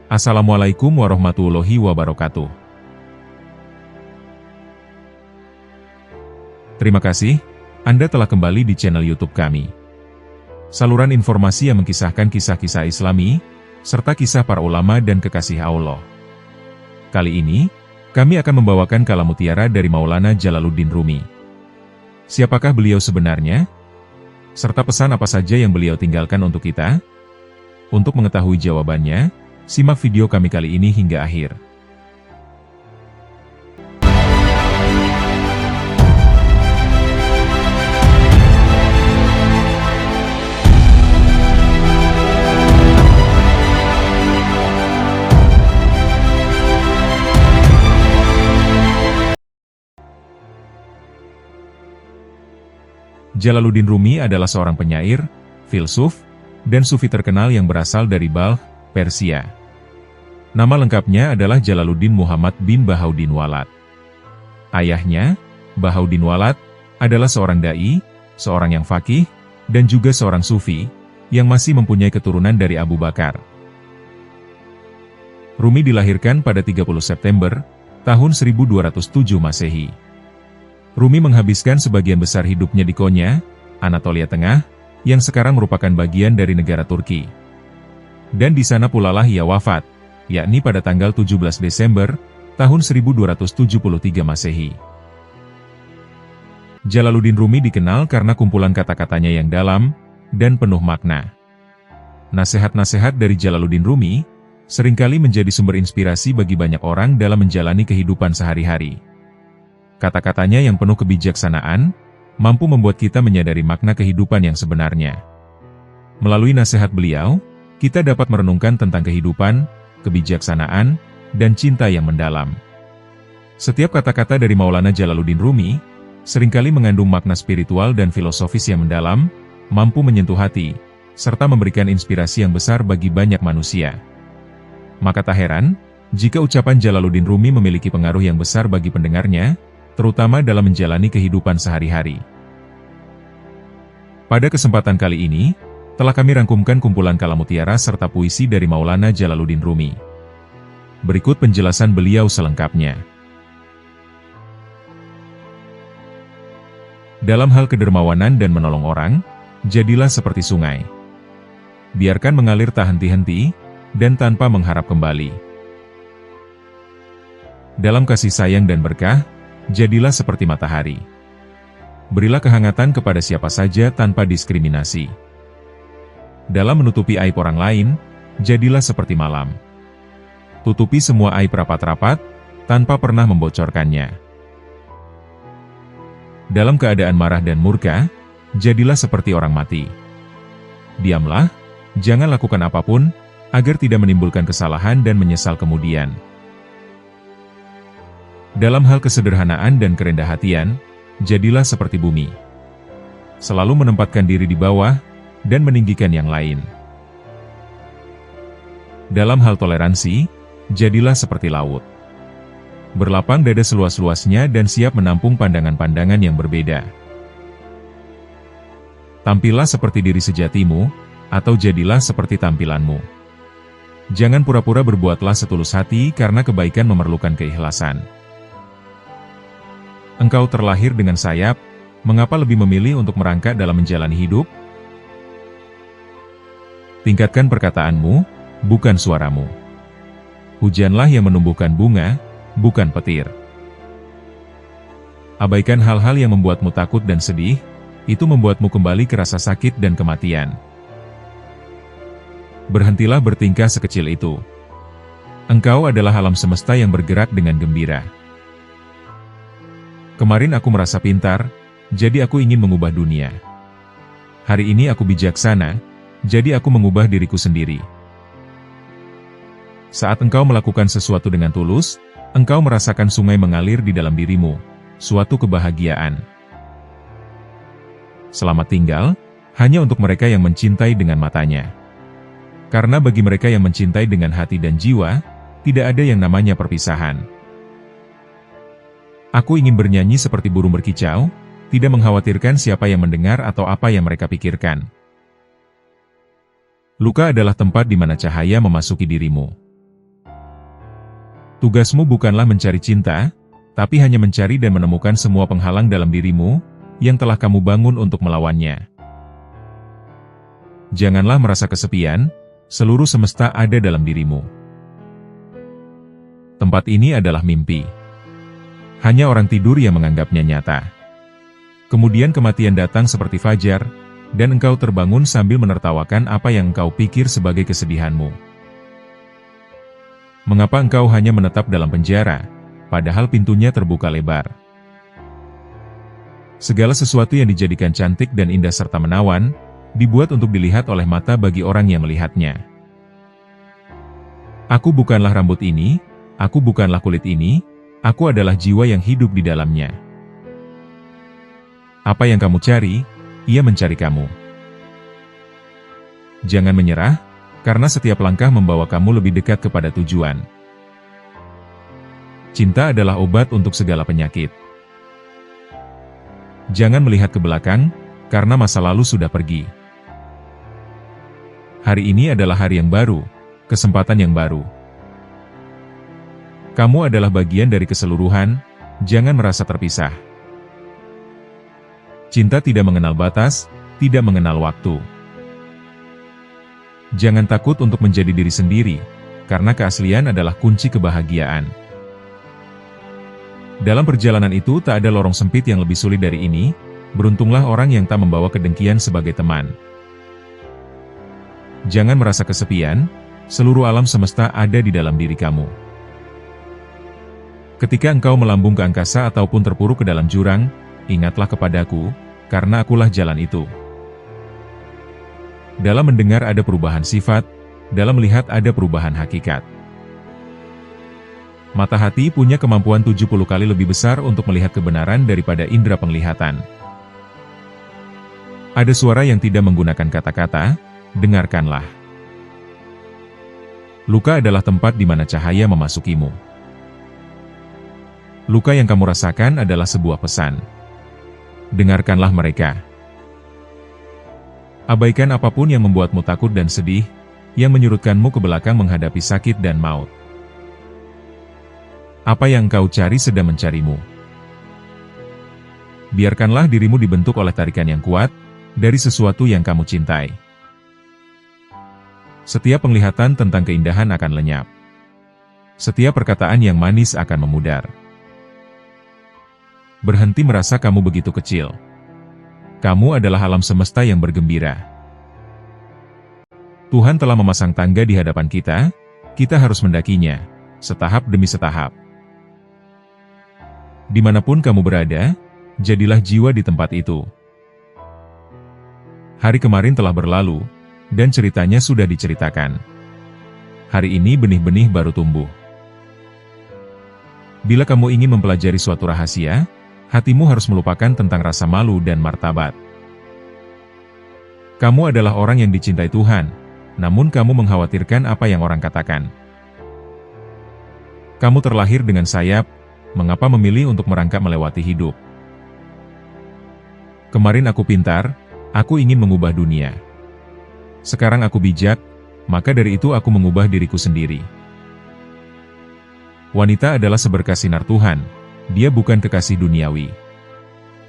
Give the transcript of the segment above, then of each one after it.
Assalamualaikum warahmatullahi wabarakatuh. Terima kasih, Anda telah kembali di channel YouTube kami. Saluran informasi yang mengkisahkan kisah-kisah Islami, serta kisah para ulama dan kekasih Allah. Kali ini, kami akan membawakan Kalam Mutiara dari Maulana Jalaluddin Rumi. Siapakah beliau sebenarnya? Serta pesan apa saja yang beliau tinggalkan untuk kita? Untuk mengetahui jawabannya, simak video kami kali ini hingga akhir. Jalaluddin Rumi adalah seorang penyair, filsuf, dan sufi terkenal yang berasal dari Balkh, Persia. Nama lengkapnya adalah Jalaluddin Muhammad bin Bahauddin Walad. Ayahnya, Bahauddin Walad, adalah seorang dai, seorang yang faqih, dan juga seorang sufi, yang masih mempunyai keturunan dari Abu Bakar. Rumi dilahirkan pada 30 September, tahun 1207 Masehi. Rumi menghabiskan sebagian besar hidupnya di Konya, Anatolia Tengah, yang sekarang merupakan bagian dari negara Turki. Dan di sana pula lah ia wafat, yakni pada tanggal 17 Desember, tahun 1273 Masehi. Jalaluddin Rumi dikenal karena kumpulan kata-katanya yang dalam, dan penuh makna. Nasihat-nasihat dari Jalaluddin Rumi, seringkali menjadi sumber inspirasi bagi banyak orang dalam menjalani kehidupan sehari-hari. Kata-katanya yang penuh kebijaksanaan, mampu membuat kita menyadari makna kehidupan yang sebenarnya. Melalui nasihat beliau, kita dapat merenungkan tentang kehidupan, kebijaksanaan, dan cinta yang mendalam. Setiap kata-kata dari Maulana Jalaluddin Rumi, seringkali mengandung makna spiritual dan filosofis yang mendalam, mampu menyentuh hati, serta memberikan inspirasi yang besar bagi banyak manusia. Maka tak heran, jika ucapan Jalaluddin Rumi memiliki pengaruh yang besar bagi pendengarnya, terutama dalam menjalani kehidupan sehari-hari. Pada kesempatan kali ini, telah kami rangkumkan kumpulan Kalam Mutiara serta puisi dari Maulana Jalaluddin Rumi. Berikut penjelasan beliau selengkapnya. Dalam hal kedermawanan dan menolong orang, jadilah seperti sungai. Biarkan mengalir tak henti-henti, dan tanpa mengharap kembali. Dalam kasih sayang dan berkah, jadilah seperti matahari. Berilah kehangatan kepada siapa saja tanpa diskriminasi. Dalam menutupi aib orang lain, jadilah seperti malam. Tutupi semua aib rapat-rapat, tanpa pernah membocorkannya. Dalam keadaan marah dan murka, jadilah seperti orang mati. Diamlah, jangan lakukan apapun, agar tidak menimbulkan kesalahan dan menyesal kemudian. Dalam hal kesederhanaan dan kerendah hatian, jadilah seperti bumi. Selalu menempatkan diri di bawah, dan meninggikan yang lain. Dalam hal toleransi, jadilah seperti laut. Berlapang dada seluas-luasnya dan siap menampung pandangan-pandangan yang berbeda. Tampillah seperti diri sejatimu, atau jadilah seperti tampilanmu. Jangan pura-pura berbuatlah setulus hati karena kebaikan memerlukan keikhlasan. Engkau terlahir dengan sayap, mengapa lebih memilih untuk merangkak dalam menjalani hidup? Tingkatkan perkataanmu, bukan suaramu. Hujanlah yang menumbuhkan bunga, bukan petir. Abaikan hal-hal yang membuatmu takut dan sedih, itu membuatmu kembali ke rasa sakit dan kematian. Berhentilah bertingkah sekecil itu. Engkau adalah alam semesta yang bergerak dengan gembira. Kemarin aku merasa pintar, jadi aku ingin mengubah dunia. Hari ini aku bijaksana, jadi aku mengubah diriku sendiri. Saat engkau melakukan sesuatu dengan tulus, engkau merasakan sungai mengalir di dalam dirimu, suatu kebahagiaan. Selamat tinggal, hanya untuk mereka yang mencintai dengan matanya. Karena bagi mereka yang mencintai dengan hati dan jiwa, tidak ada yang namanya perpisahan. Aku ingin bernyanyi seperti burung berkicau, tidak mengkhawatirkan siapa yang mendengar atau apa yang mereka pikirkan. Luka adalah tempat di mana cahaya memasuki dirimu. Tugasmu bukanlah mencari cinta, tapi hanya mencari dan menemukan semua penghalang dalam dirimu, yang telah kamu bangun untuk melawannya. Janganlah merasa kesepian, seluruh semesta ada dalam dirimu. Tempat ini adalah mimpi. Hanya orang tidur yang menganggapnya nyata. Kemudian kematian datang seperti fajar, dan engkau terbangun sambil menertawakan apa yang engkau pikir sebagai kesedihanmu. Mengapa engkau hanya menetap dalam penjara, padahal pintunya terbuka lebar? Segala sesuatu yang dijadikan cantik dan indah serta menawan, dibuat untuk dilihat oleh mata bagi orang yang melihatnya. Aku bukanlah rambut ini, aku bukanlah kulit ini, aku adalah jiwa yang hidup di dalamnya. Apa yang kamu cari, ia mencari kamu. Jangan menyerah, karena setiap langkah membawa kamu lebih dekat kepada tujuan. Cinta adalah obat untuk segala penyakit. Jangan melihat ke belakang, karena masa lalu sudah pergi. Hari ini adalah hari yang baru, kesempatan yang baru. Kamu adalah bagian dari keseluruhan, jangan merasa terpisah. Cinta tidak mengenal batas, tidak mengenal waktu. Jangan takut untuk menjadi diri sendiri, karena keaslian adalah kunci kebahagiaan. Dalam perjalanan itu tak ada lorong sempit yang lebih sulit dari ini, beruntunglah orang yang tak membawa kedengkian sebagai teman. Jangan merasa kesepian, seluruh alam semesta ada di dalam diri kamu. Ketika engkau melambung ke angkasa ataupun terpuruk ke dalam jurang, ingatlah kepadaku, karena akulah jalan itu. Dalam mendengar ada perubahan sifat, dalam melihat ada perubahan hakikat. Mata hati punya kemampuan 70 kali lebih besar untuk melihat kebenaran daripada indera penglihatan. Ada suara yang tidak menggunakan kata-kata, dengarkanlah. Luka adalah tempat di mana cahaya memasukimu. Luka yang kamu rasakan adalah sebuah pesan. Dengarkanlah mereka. Abaikan apapun yang membuatmu takut dan sedih, yang menyurutkanmu ke belakang menghadapi sakit dan maut. Apa yang engkau cari sedang mencarimu. Biarkanlah dirimu dibentuk oleh tarikan yang kuat, dari sesuatu yang kamu cintai. Setiap penglihatan tentang keindahan akan lenyap. Setiap perkataan yang manis akan memudar. Berhenti merasa kamu begitu kecil. Kamu adalah alam semesta yang bergembira. Tuhan telah memasang tangga di hadapan kita, kita harus mendakinya, setahap demi setahap. Dimanapun kamu berada, jadilah jiwa di tempat itu. Hari kemarin telah berlalu, dan ceritanya sudah diceritakan. Hari ini benih-benih baru tumbuh. Bila kamu ingin mempelajari suatu rahasia, hatimu harus melupakan tentang rasa malu dan martabat. Kamu adalah orang yang dicintai Tuhan, namun kamu mengkhawatirkan apa yang orang katakan. Kamu terlahir dengan sayap, mengapa memilih untuk merangkak melewati hidup? Kemarin aku pintar, aku ingin mengubah dunia. Sekarang aku bijak, maka dari itu aku mengubah diriku sendiri. Wanita adalah seberkas sinar Tuhan. Dia bukan kekasih duniawi.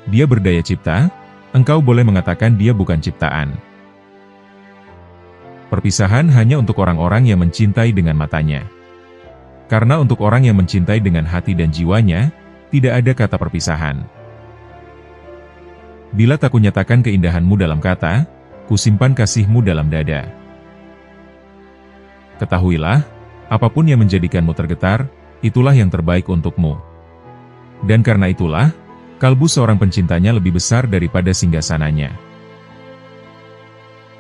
Dia berdaya cipta, engkau boleh mengatakan dia bukan ciptaan. Perpisahan hanya untuk orang-orang yang mencintai dengan matanya. Karena untuk orang yang mencintai dengan hati dan jiwanya, tidak ada kata perpisahan. Bila tak kunyatakan keindahanmu dalam kata, kusimpan kasihmu dalam dada. Ketahuilah, apapun yang menjadikanmu tergetar, itulah yang terbaik untukmu. Dan karena itulah, kalbu seorang pencintanya lebih besar daripada singgasananya.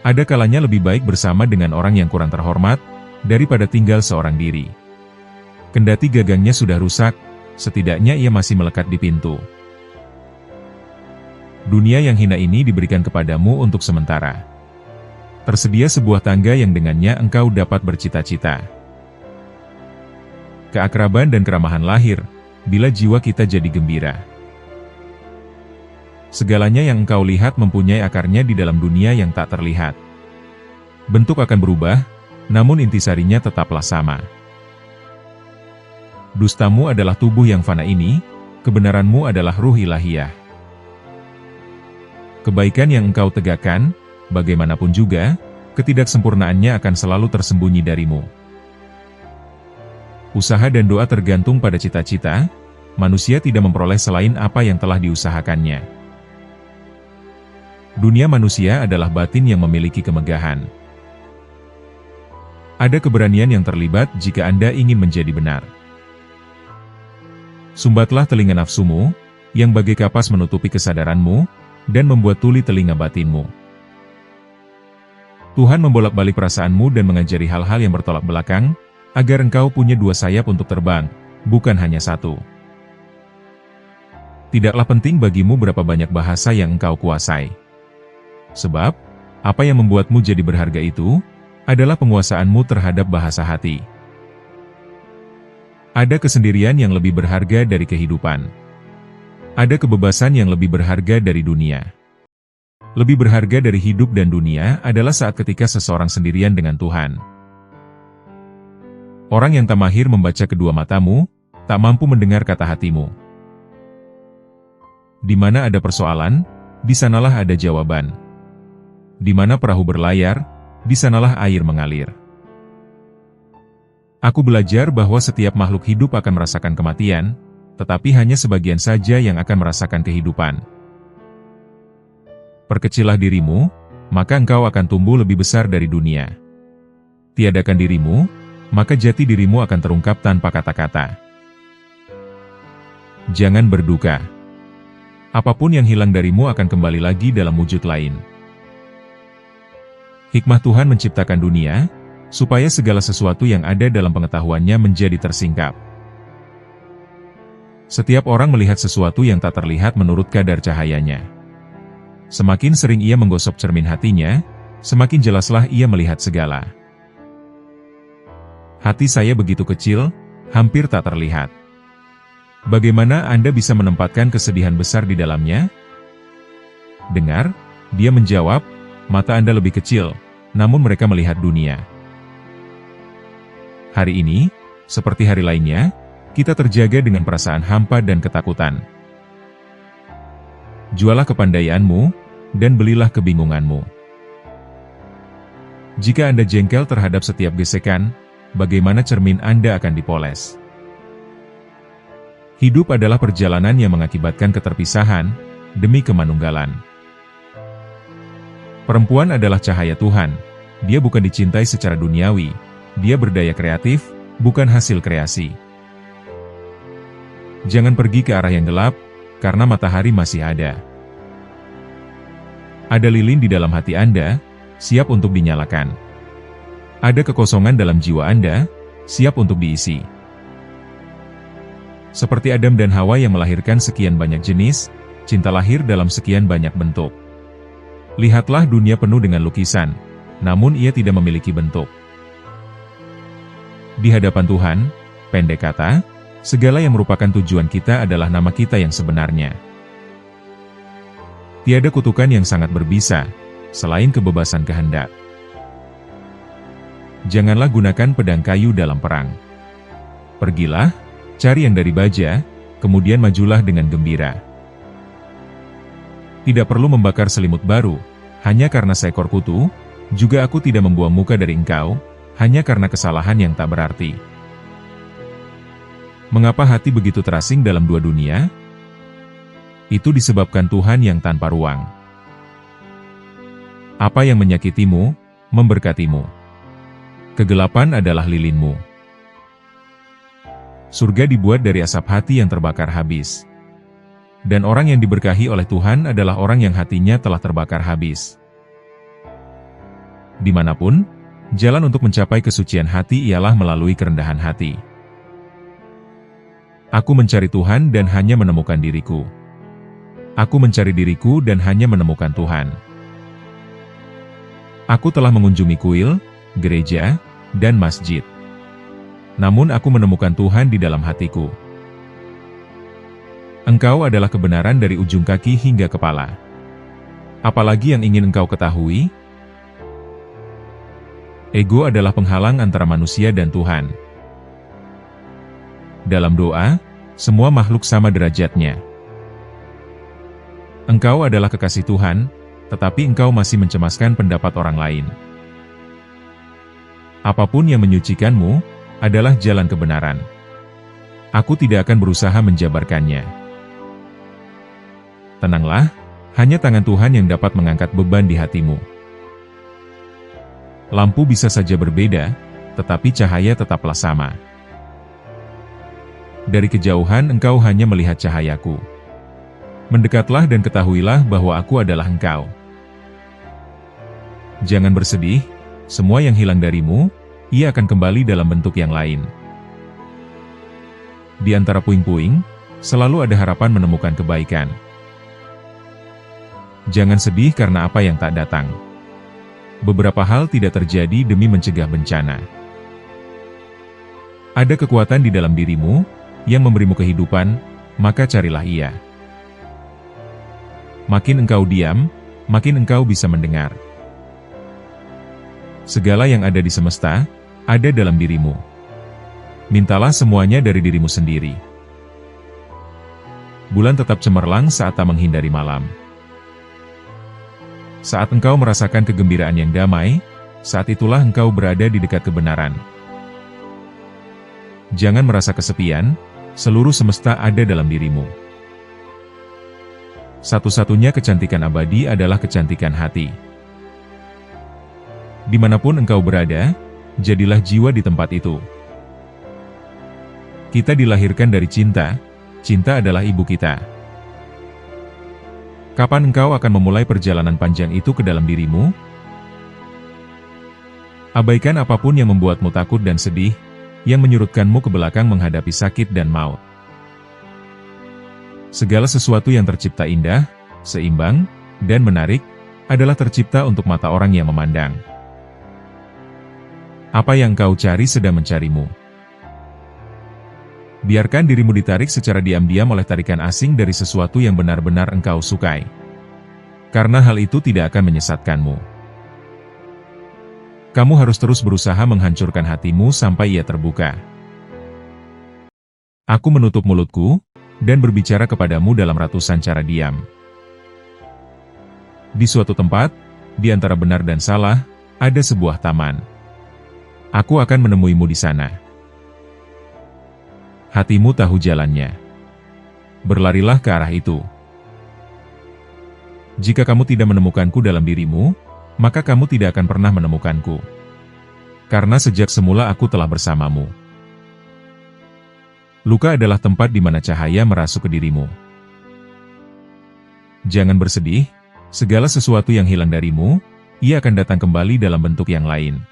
Ada kalanya lebih baik bersama dengan orang yang kurang terhormat, daripada tinggal seorang diri. Kendati gagangnya sudah rusak, setidaknya ia masih melekat di pintu. Dunia yang hina ini diberikan kepadamu untuk sementara. Tersedia sebuah tangga yang dengannya engkau dapat bercita-cita. Keakraban dan keramahan lahir, bila jiwa kita jadi gembira. Segalanya yang engkau lihat mempunyai akarnya di dalam dunia yang tak terlihat. Bentuk akan berubah, namun intisarinya tetaplah sama. Dustamu adalah tubuh yang fana ini, kebenaranmu adalah ruh ilahiyah. Kebaikan yang engkau tegakkan, bagaimanapun juga, ketidaksempurnaannya akan selalu tersembunyi darimu. Usaha dan doa tergantung pada cita-cita, manusia tidak memperoleh selain apa yang telah diusahakannya. Dunia manusia adalah batin yang memiliki kemegahan. Ada keberanian yang terlibat jika Anda ingin menjadi benar. Sumbatlah telinga nafsumu, yang bagai kapas menutupi kesadaranmu, dan membuat tuli telinga batinmu. Tuhan membolak-balik perasaanmu dan mengajari hal-hal yang bertolak belakang, agar engkau punya dua sayap untuk terbang, bukan hanya satu. Tidaklah penting bagimu berapa banyak bahasa yang engkau kuasai. Sebab, apa yang membuatmu jadi berharga itu, adalah penguasaanmu terhadap bahasa hati. Ada kesendirian yang lebih berharga dari kehidupan. Ada kebebasan yang lebih berharga dari dunia. Lebih berharga dari hidup dan dunia adalah saat ketika seseorang sendirian dengan Tuhan. Orang yang tak mahir membaca kedua matamu, tak mampu mendengar kata hatimu. Di mana ada persoalan, di sanalah ada jawaban. Di mana perahu berlayar, di sanalah air mengalir. Aku belajar bahwa setiap makhluk hidup akan merasakan kematian, tetapi hanya sebagian saja yang akan merasakan kehidupan. Perkecillah dirimu, maka engkau akan tumbuh lebih besar dari dunia. Tiadakan dirimu, maka jati dirimu akan terungkap tanpa kata-kata. Jangan berduka. Apapun yang hilang darimu akan kembali lagi dalam wujud lain. Hikmah Tuhan menciptakan dunia, supaya segala sesuatu yang ada dalam pengetahuannya menjadi tersingkap. Setiap orang melihat sesuatu yang tak terlihat menurut kadar cahayanya. Semakin sering ia menggosok cermin hatinya, semakin jelaslah ia melihat segala. Hati saya begitu kecil, hampir tak terlihat. Bagaimana Anda bisa menempatkan kesedihan besar di dalamnya? Dengar, dia menjawab, mata Anda lebih kecil, namun mereka melihat dunia. Hari ini, seperti hari lainnya, kita terjaga dengan perasaan hampa dan ketakutan. Jualah kepandaianmu, dan belilah kebingunganmu. Jika Anda jengkel terhadap setiap gesekan, bagaimana cermin Anda akan dipoles? Hidup adalah perjalanan yang mengakibatkan keterpisahan, demi kemanunggalan. Perempuan adalah cahaya Tuhan, dia bukan dicintai secara duniawi, dia berdaya kreatif, bukan hasil kreasi. Jangan pergi ke arah yang gelap, karena matahari masih ada. Ada lilin di dalam hati Anda, siap untuk dinyalakan. Ada kekosongan dalam jiwa Anda, siap untuk diisi. Seperti Adam dan Hawa yang melahirkan sekian banyak jenis, cinta lahir dalam sekian banyak bentuk. Lihatlah dunia penuh dengan lukisan, namun ia tidak memiliki bentuk. Di hadapan Tuhan, pendek kata, segala yang merupakan tujuan kita adalah nama kita yang sebenarnya. Tiada kutukan yang sangat berbisa, selain kebebasan kehendak. Janganlah gunakan pedang kayu dalam perang. Pergilah, cari yang dari baja, kemudian majulah dengan gembira. Tidak perlu membakar selimut baru, hanya karena seekor kutu, juga aku tidak membuang muka dari engkau, hanya karena kesalahan yang tak berarti. Mengapa hati begitu terasing dalam dua dunia? Itu disebabkan Tuhan yang tanpa ruang. Apa yang menyakitimu, memberkatimu. Kegelapan adalah lilinmu. Surga dibuat dari asap hati yang terbakar habis. Dan orang yang diberkahi oleh Tuhan adalah orang yang hatinya telah terbakar habis. Dimanapun, jalan untuk mencapai kesucian hati ialah melalui kerendahan hati. Aku mencari Tuhan dan hanya menemukan diriku. Aku mencari diriku dan hanya menemukan Tuhan. Aku telah mengunjungi kuil, gereja, dan masjid. Namun aku menemukan Tuhan di dalam hatiku. Engkau adalah kebenaran dari ujung kaki hingga kepala. Apalagi yang ingin engkau ketahui? Ego adalah penghalang antara manusia dan Tuhan. Dalam doa, semua makhluk sama derajatnya. Engkau adalah kekasih Tuhan, tetapi engkau masih mencemaskan pendapat orang lain. Apapun yang menyucikanmu, adalah jalan kebenaran. Aku tidak akan berusaha menjabarkannya. Tenanglah, hanya tangan Tuhan yang dapat mengangkat beban di hatimu. Lampu bisa saja berbeda, tetapi cahaya tetaplah sama. Dari kejauhan engkau hanya melihat cahayaku. Mendekatlah dan ketahuilah bahwa aku adalah engkau. Jangan bersedih, semua yang hilang darimu, ia akan kembali dalam bentuk yang lain. Di antara puing-puing, selalu ada harapan menemukan kebaikan. Jangan sedih karena apa yang tak datang. Beberapa hal tidak terjadi demi mencegah bencana. Ada kekuatan di dalam dirimu, yang memberimu kehidupan, maka carilah ia. Makin engkau diam, makin engkau bisa mendengar. Segala yang ada di semesta, ada dalam dirimu. Mintalah semuanya dari dirimu sendiri. Bulan tetap cemerlang saat tak menghindari malam. Saat engkau merasakan kegembiraan yang damai, saat itulah engkau berada di dekat kebenaran. Jangan merasa kesepian, seluruh semesta ada dalam dirimu. Satu-satunya kecantikan abadi adalah kecantikan hati. Dimanapun engkau berada, jadilah jiwa di tempat itu. Kita dilahirkan dari cinta, cinta adalah ibu kita. Kapan engkau akan memulai perjalanan panjang itu ke dalam dirimu? Abaikan apapun yang membuatmu takut dan sedih, yang menyurutkanmu ke belakang menghadapi sakit dan maut. Segala sesuatu yang tercipta indah, seimbang, dan menarik, adalah tercipta untuk mata orang yang memandang. Apa yang kau cari sedang mencarimu. Biarkan dirimu ditarik secara diam-diam oleh tarikan asing dari sesuatu yang benar-benar engkau sukai. Karena hal itu tidak akan menyesatkanmu. Kamu harus terus berusaha menghancurkan hatimu sampai ia terbuka. Aku menutup mulutku, dan berbicara kepadamu dalam ratusan cara diam. Di suatu tempat, di antara benar dan salah, ada sebuah taman. Aku akan menemuimu di sana. Hatimu tahu jalannya. Berlarilah ke arah itu. Jika kamu tidak menemukanku dalam dirimu, maka kamu tidak akan pernah menemukanku. Karena sejak semula aku telah bersamamu. Luka adalah tempat di mana cahaya merasuk ke dirimu. Jangan bersedih, segala sesuatu yang hilang darimu, ia akan datang kembali dalam bentuk yang lain.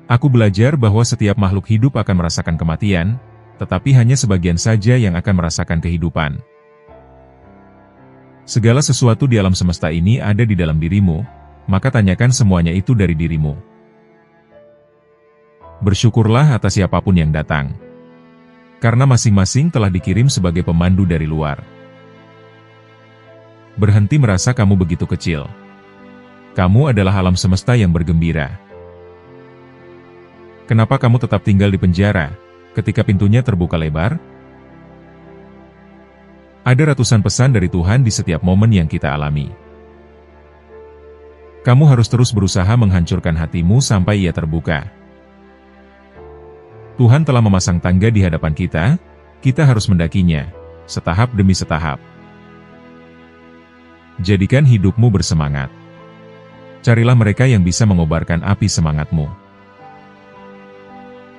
Aku belajar bahwa setiap makhluk hidup akan merasakan kematian, tetapi hanya sebagian saja yang akan merasakan kehidupan. Segala sesuatu di alam semesta ini ada di dalam dirimu, maka tanyakan semuanya itu dari dirimu. Bersyukurlah atas siapapun yang datang. Karena masing-masing telah dikirim sebagai pemandu dari luar. Berhenti merasa kamu begitu kecil. Kamu adalah alam semesta yang bergembira. Kenapa kamu tetap tinggal di penjara, ketika pintunya terbuka lebar? Ada ratusan pesan dari Tuhan di setiap momen yang kita alami. Kamu harus terus berusaha menghancurkan hatimu sampai ia terbuka. Tuhan telah memasang tangga di hadapan kita harus mendakinya, setahap demi setahap. Jadikan hidupmu bersemangat. Carilah mereka yang bisa mengobarkan api semangatmu.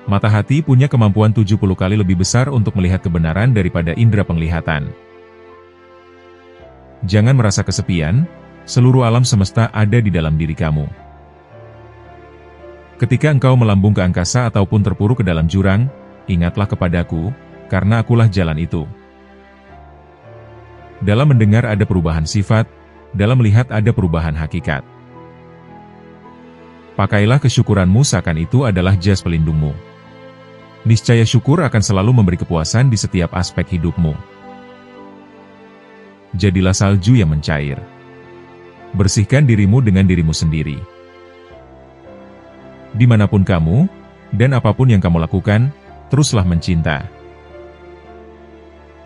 Mata hati punya kemampuan 70 kali lebih besar untuk melihat kebenaran daripada indera penglihatan. Jangan merasa kesepian, seluruh alam semesta ada di dalam diri kamu. Ketika engkau melambung ke angkasa ataupun terpuruk ke dalam jurang, ingatlah kepadaku, karena akulah jalan itu. Dalam mendengar ada perubahan sifat, dalam melihat ada perubahan hakikat. Pakailah kesyukuranmu seakan itu adalah jas pelindungmu. Niscaya syukur akan selalu memberi kepuasan di setiap aspek hidupmu. Jadilah salju yang mencair. Bersihkan dirimu dengan dirimu sendiri. Dimanapun kamu, dan apapun yang kamu lakukan, teruslah mencinta.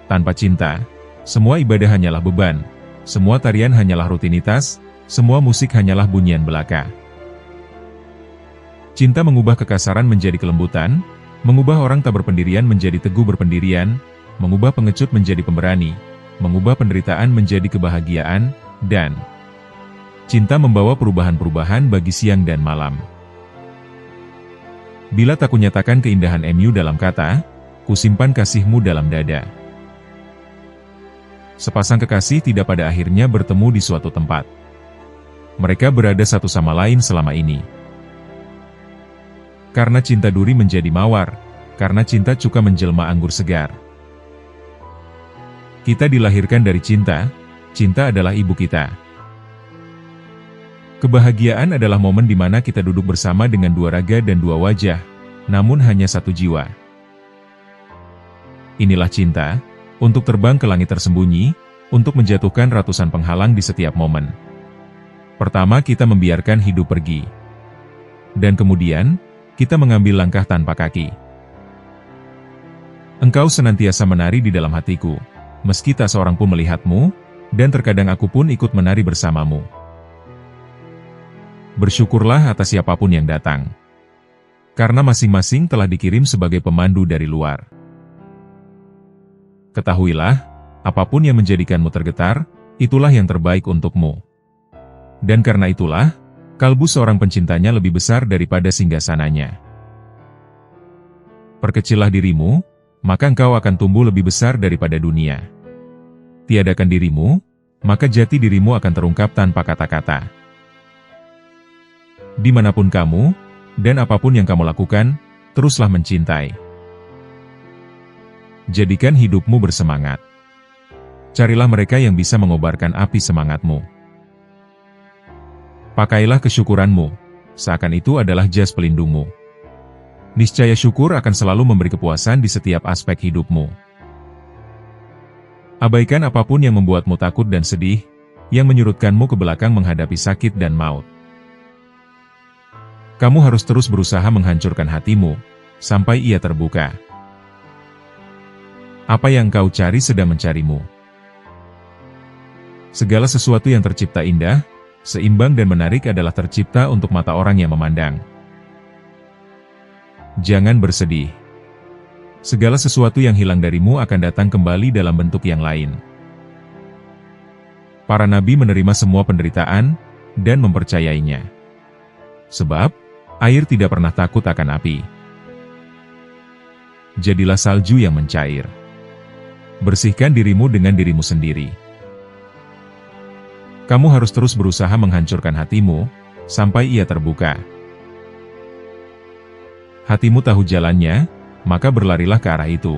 Tanpa cinta, semua ibadah hanyalah beban, semua tarian hanyalah rutinitas, semua musik hanyalah bunyian belaka. Cinta mengubah kekasaran menjadi kelembutan, mengubah orang tak berpendirian menjadi teguh berpendirian, mengubah pengecut menjadi pemberani, mengubah penderitaan menjadi kebahagiaan, dan cinta membawa perubahan-perubahan bagi siang dan malam. Bila tak kunyatakan keindahan MU dalam kata, kusimpan kasihmu dalam dada. Sepasang kekasih tidak pada akhirnya bertemu di suatu tempat. Mereka berada satu sama lain selama ini. Karena cinta duri menjadi mawar, karena cinta cuka menjelma anggur segar. Kita dilahirkan dari cinta, cinta adalah ibu kita. Kebahagiaan adalah momen di mana kita duduk bersama dengan dua raga dan dua wajah, namun hanya satu jiwa. Inilah cinta, untuk terbang ke langit tersembunyi, untuk menjatuhkan ratusan penghalang di setiap momen. Pertama kita membiarkan hidup pergi. Dan kemudian, kita mengambil langkah tanpa kaki. Engkau senantiasa menari di dalam hatiku, meski tak seorang pun melihatmu, dan terkadang aku pun ikut menari bersamamu. Bersyukurlah atas siapapun yang datang. Karena masing-masing telah dikirim sebagai pemandu dari luar. Ketahuilah, apapun yang menjadikanmu tergetar, itulah yang terbaik untukmu. Dan karena itulah, kalbu seorang pencintanya lebih besar daripada singgasananya. Perkecillah dirimu, maka engkau akan tumbuh lebih besar daripada dunia. Tiadakan dirimu, maka jati dirimu akan terungkap tanpa kata-kata. Dimanapun kamu, dan apapun yang kamu lakukan, teruslah mencintai. Jadikan hidupmu bersemangat. Carilah mereka yang bisa mengobarkan api semangatmu. Pakailah kesyukuranmu, seakan itu adalah jas pelindungmu. Niscaya syukur akan selalu memberi kepuasan di setiap aspek hidupmu. Abaikan apapun yang membuatmu takut dan sedih, yang menyurutkanmu ke belakang menghadapi sakit dan maut. Kamu harus terus berusaha menghancurkan hatimu, sampai ia terbuka. Apa yang kau cari sedang mencarimu. Segala sesuatu yang tercipta indah, seimbang dan menarik adalah tercipta untuk mata orang yang memandang. Jangan bersedih. Segala sesuatu yang hilang darimu akan datang kembali dalam bentuk yang lain. Para nabi menerima semua penderitaan, dan mempercayainya. Sebab, air tidak pernah takut akan api. Jadilah salju yang mencair. Bersihkan dirimu dengan dirimu sendiri. Kamu harus terus berusaha menghancurkan hatimu, sampai ia terbuka. Hatimu tahu jalannya, maka berlarilah ke arah itu.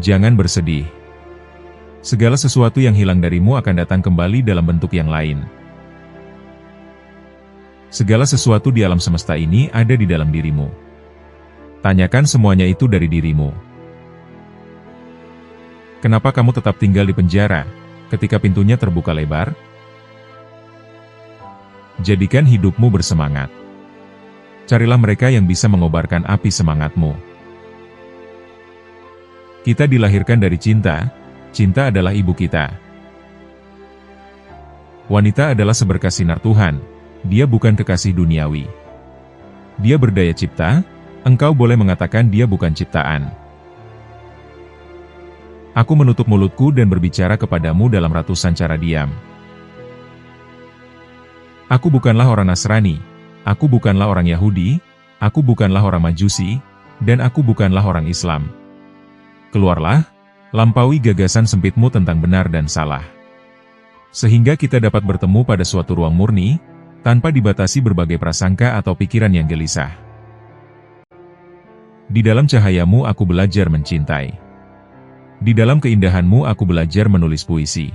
Jangan bersedih. Segala sesuatu yang hilang darimu akan datang kembali dalam bentuk yang lain. Segala sesuatu di alam semesta ini ada di dalam dirimu. Tanyakan semuanya itu dari dirimu. Kenapa kamu tetap tinggal di penjara, ketika pintunya terbuka lebar? Jadikan hidupmu bersemangat. Carilah mereka yang bisa mengobarkan api semangatmu. Kita dilahirkan dari cinta, cinta adalah ibu kita. Wanita adalah seberkas sinar Tuhan, dia bukan kekasih duniawi. Dia berdaya cipta, engkau boleh mengatakan dia bukan ciptaan. Aku menutup mulutku dan berbicara kepadamu dalam ratusan cara diam. Aku bukanlah orang Nasrani, aku bukanlah orang Yahudi, aku bukanlah orang Majusi, dan aku bukanlah orang Islam. Keluarlah, lampaui gagasan sempitmu tentang benar dan salah. Sehingga kita dapat bertemu pada suatu ruang murni, tanpa dibatasi berbagai prasangka atau pikiran yang gelisah. Di dalam cahayamu aku belajar mencintai. Di dalam keindahanmu aku belajar menulis puisi.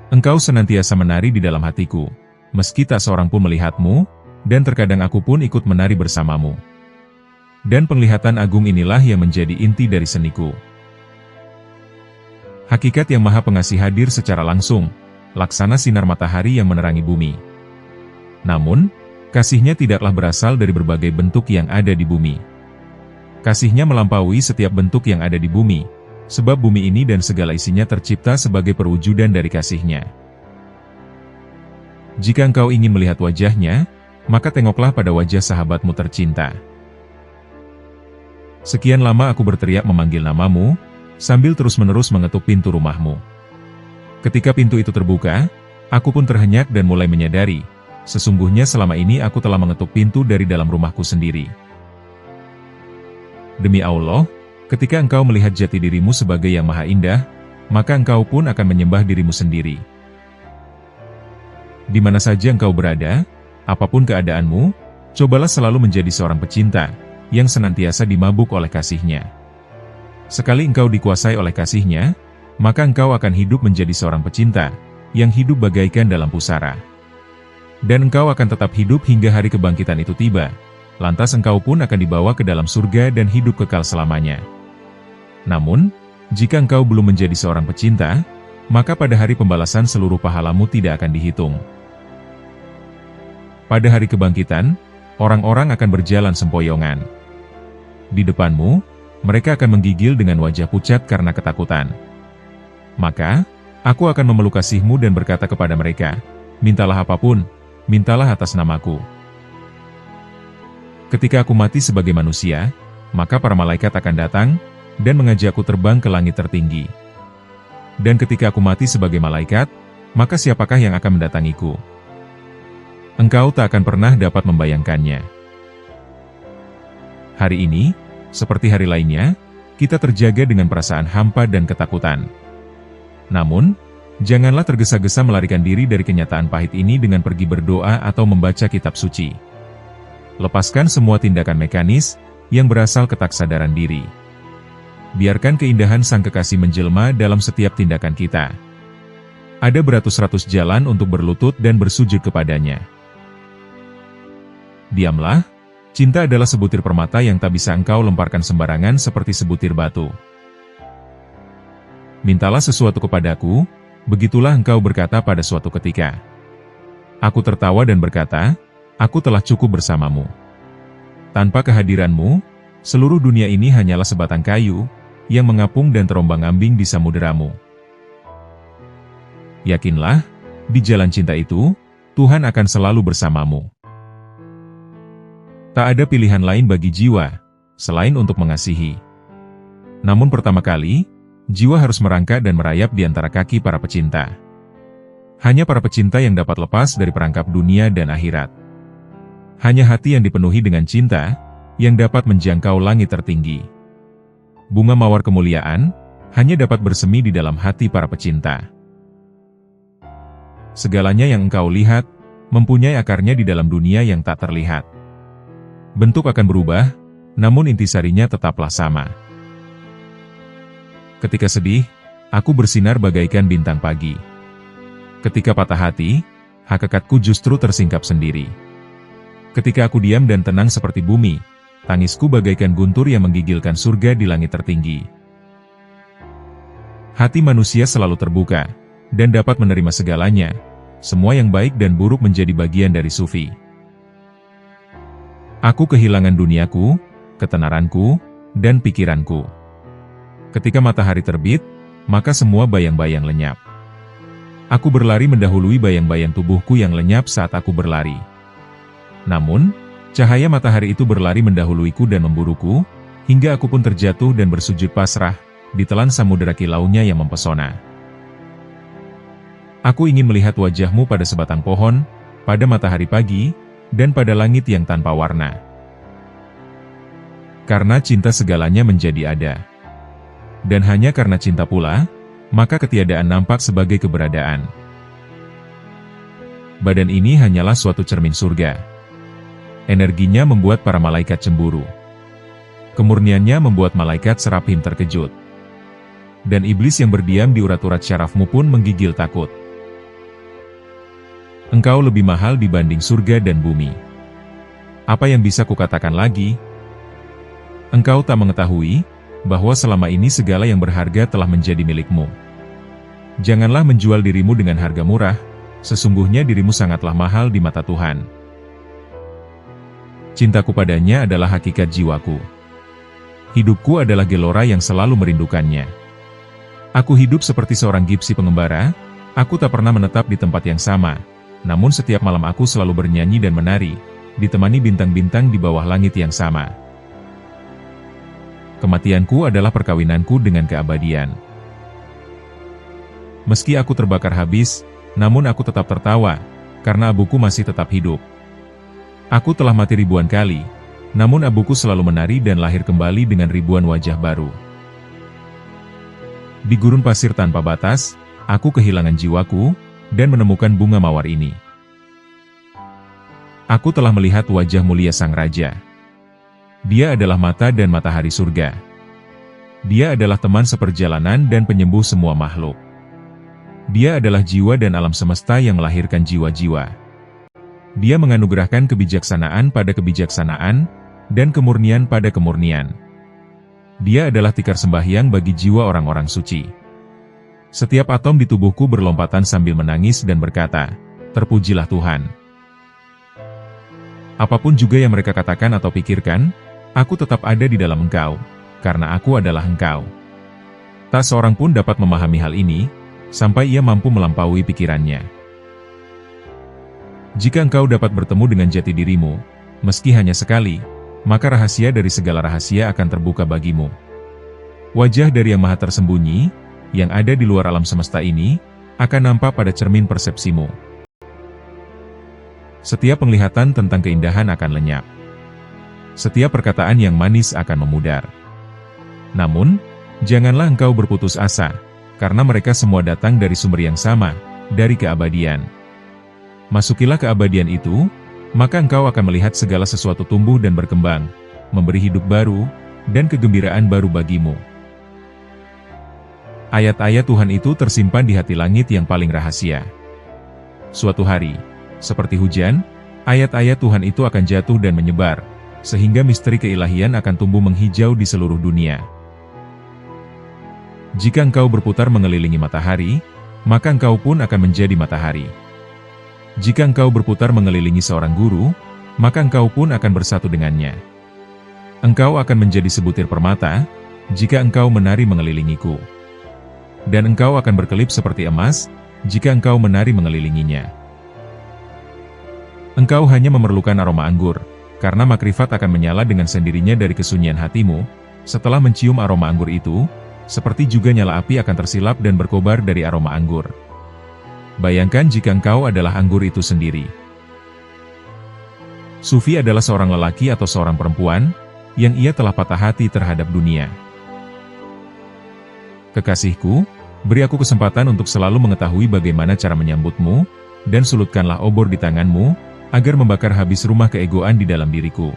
Engkau senantiasa menari di dalam hatiku, meski tak seorang pun melihatmu, dan terkadang aku pun ikut menari bersamamu. Dan penglihatan agung inilah yang menjadi inti dari seniku. Hakikat yang Maha Pengasih hadir secara langsung, laksana sinar matahari yang menerangi bumi. Namun, kasihnya tidaklah berasal dari berbagai bentuk yang ada di bumi. Kasih-Nya melampaui setiap bentuk yang ada di bumi, sebab bumi ini dan segala isinya tercipta sebagai perwujudan dari Kasih-Nya. Jika engkau ingin melihat wajah-Nya, maka tengoklah pada wajah sahabatmu tercinta. Sekian lama aku berteriak memanggil namamu, sambil terus-menerus mengetuk pintu rumahmu. Ketika pintu itu terbuka, aku pun terhenyak dan mulai menyadari, sesungguhnya selama ini aku telah mengetuk pintu dari dalam rumahku sendiri. Demi Allah, ketika engkau melihat jati dirimu sebagai yang maha indah, maka engkau pun akan menyembah dirimu sendiri. Di mana saja engkau berada, apapun keadaanmu, cobalah selalu menjadi seorang pecinta, yang senantiasa dimabuk oleh Kasih-Nya. Sekali engkau dikuasai oleh Kasih-Nya, maka engkau akan hidup menjadi seorang pecinta, yang hidup bagaikan dalam pusara. Dan engkau akan tetap hidup hingga hari kebangkitan itu tiba, lantas engkau pun akan dibawa ke dalam surga dan hidup kekal selamanya. Namun, jika engkau belum menjadi seorang pecinta, maka pada hari pembalasan seluruh pahalamu tidak akan dihitung. Pada hari kebangkitan, orang-orang akan berjalan sempoyongan. Di depanmu, mereka akan menggigil dengan wajah pucat karena ketakutan. Maka, aku akan memeluk kasih-Mu dan berkata kepada mereka, mintalah apapun, mintalah atas namaku. Ketika aku mati sebagai manusia, maka para malaikat akan datang, dan mengajakku terbang ke langit tertinggi. Dan ketika aku mati sebagai malaikat, maka siapakah yang akan mendatangiku? Engkau tak akan pernah dapat membayangkannya. Hari ini, seperti hari lainnya, kita terjaga dengan perasaan hampa dan ketakutan. Namun, janganlah tergesa-gesa melarikan diri dari kenyataan pahit ini dengan pergi berdoa atau membaca kitab suci. Lepaskan semua tindakan mekanis yang berasal ketaksadaran diri. Biarkan keindahan Sang Kekasih menjelma dalam setiap tindakan kita. Ada beratus-ratus jalan untuk berlutut dan bersujud kepadanya. Diamlah, cinta adalah sebutir permata yang tak bisa engkau lemparkan sembarangan seperti sebutir batu. Mintalah sesuatu kepadaku, begitulah engkau berkata pada suatu ketika. Aku tertawa dan berkata, aku telah cukup bersamamu. Tanpa kehadiranmu, seluruh dunia ini hanyalah sebatang kayu, yang mengapung dan terombang-ambing di samuderamu. Yakinlah, di jalan cinta itu, Tuhan akan selalu bersamamu. Tak ada pilihan lain bagi jiwa, selain untuk mengasihi. Namun pertama kali, jiwa harus merangkak dan merayap di antara kaki para pecinta. Hanya para pecinta yang dapat lepas dari perangkap dunia dan akhirat. Hanya hati yang dipenuhi dengan cinta, yang dapat menjangkau langit tertinggi. Bunga mawar kemuliaan, hanya dapat bersemi di dalam hati para pecinta. Segalanya yang engkau lihat, mempunyai akarnya di dalam dunia yang tak terlihat. Bentuk akan berubah, namun intisarinya tetaplah sama. Ketika sedih, aku bersinar bagaikan bintang pagi. Ketika patah hati, hakikatku justru tersingkap sendiri. Ketika aku diam dan tenang seperti bumi, tangisku bagaikan guntur yang menggigilkan surga di langit tertinggi. Hati manusia selalu terbuka, dan dapat menerima segalanya, semua yang baik dan buruk menjadi bagian dari sufi. Aku kehilangan duniaku, ketenaranku, dan pikiranku. Ketika matahari terbit, maka semua bayang-bayang lenyap. Aku berlari mendahului bayang-bayang tubuhku yang lenyap saat aku berlari. Namun, cahaya matahari itu berlari mendahuluiku dan memburuku, hingga aku pun terjatuh dan bersujud pasrah, ditelan samudera kilaunya yang mempesona. Aku ingin melihat wajahmu pada sebatang pohon, pada matahari pagi, dan pada langit yang tanpa warna. Karena cinta segalanya menjadi ada. Dan hanya karena cinta pula, maka ketiadaan nampak sebagai keberadaan. Badan ini hanyalah suatu cermin surga. Energinya membuat para malaikat cemburu. Kemurniannya membuat malaikat serafim terkejut. Dan iblis yang berdiam di urat-urat syarafmu pun menggigil takut. Engkau lebih mahal dibanding surga dan bumi. Apa yang bisa kukatakan lagi? Engkau tak mengetahui bahwa selama ini segala yang berharga telah menjadi milikmu. Janganlah menjual dirimu dengan harga murah, sesungguhnya dirimu sangatlah mahal di mata Tuhan. Cintaku padanya adalah hakikat jiwaku. Hidupku adalah gelora yang selalu merindukannya. Aku hidup seperti seorang gipsi pengembara, aku tak pernah menetap di tempat yang sama, namun setiap malam aku selalu bernyanyi dan menari, ditemani bintang-bintang di bawah langit yang sama. Kematianku adalah perkawinanku dengan keabadian. Meski aku terbakar habis, namun aku tetap tertawa, karena abuku masih tetap hidup. Aku telah mati ribuan kali, namun abuku selalu menari dan lahir kembali dengan ribuan wajah baru. Di gurun pasir tanpa batas, aku kehilangan jiwaku, dan menemukan bunga mawar ini. Aku telah melihat wajah mulia sang raja. Dia adalah mata dan matahari surga. Dia adalah teman seperjalanan dan penyembuh semua makhluk. Dia adalah jiwa dan alam semesta yang melahirkan jiwa-jiwa. Dia menganugerahkan kebijaksanaan pada kebijaksanaan, dan kemurnian pada kemurnian. Dia adalah tikar sembahyang bagi jiwa orang-orang suci. Setiap atom di tubuhku berlompatan sambil menangis dan berkata, "Terpujilah Tuhan." Apapun juga yang mereka katakan atau pikirkan, aku tetap ada di dalam Engkau, karena aku adalah Engkau. Tak seorang pun dapat memahami hal ini, sampai ia mampu melampaui pikirannya. Jika engkau dapat bertemu dengan jati dirimu, meski hanya sekali, maka rahasia dari segala rahasia akan terbuka bagimu. Wajah dari yang maha tersembunyi, yang ada di luar alam semesta ini, akan nampak pada cermin persepsimu. Setiap penglihatan tentang keindahan akan lenyap. Setiap perkataan yang manis akan memudar. Namun, janganlah engkau berputus asa, karena mereka semua datang dari sumber yang sama, dari keabadian. Masukilah keabadian itu, maka engkau akan melihat segala sesuatu tumbuh dan berkembang, memberi hidup baru, dan kegembiraan baru bagimu. Ayat-ayat Tuhan itu tersimpan di hati langit yang paling rahasia. Suatu hari, seperti hujan, ayat-ayat Tuhan itu akan jatuh dan menyebar, sehingga misteri keilahian akan tumbuh menghijau di seluruh dunia. Jika engkau berputar mengelilingi matahari, maka engkau pun akan menjadi matahari. Jika engkau berputar mengelilingi seorang guru, maka engkau pun akan bersatu dengannya. Engkau akan menjadi sebutir permata, jika engkau menari mengelilingiku. Dan engkau akan berkelip seperti emas, jika engkau menari mengelilinginya. Engkau hanya memerlukan aroma anggur, karena makrifat akan menyala dengan sendirinya dari kesunyian hatimu. Setelah mencium aroma anggur itu, seperti juga nyala api akan tersilap dan berkobar dari aroma anggur. Bayangkan jika engkau adalah anggur itu sendiri. Sufi adalah seorang lelaki atau seorang perempuan, yang ia telah patah hati terhadap dunia. Kekasihku, beri aku kesempatan untuk selalu mengetahui bagaimana cara menyambutmu, dan sulutkanlah obor di tanganmu, agar membakar habis rumah keegoan di dalam diriku.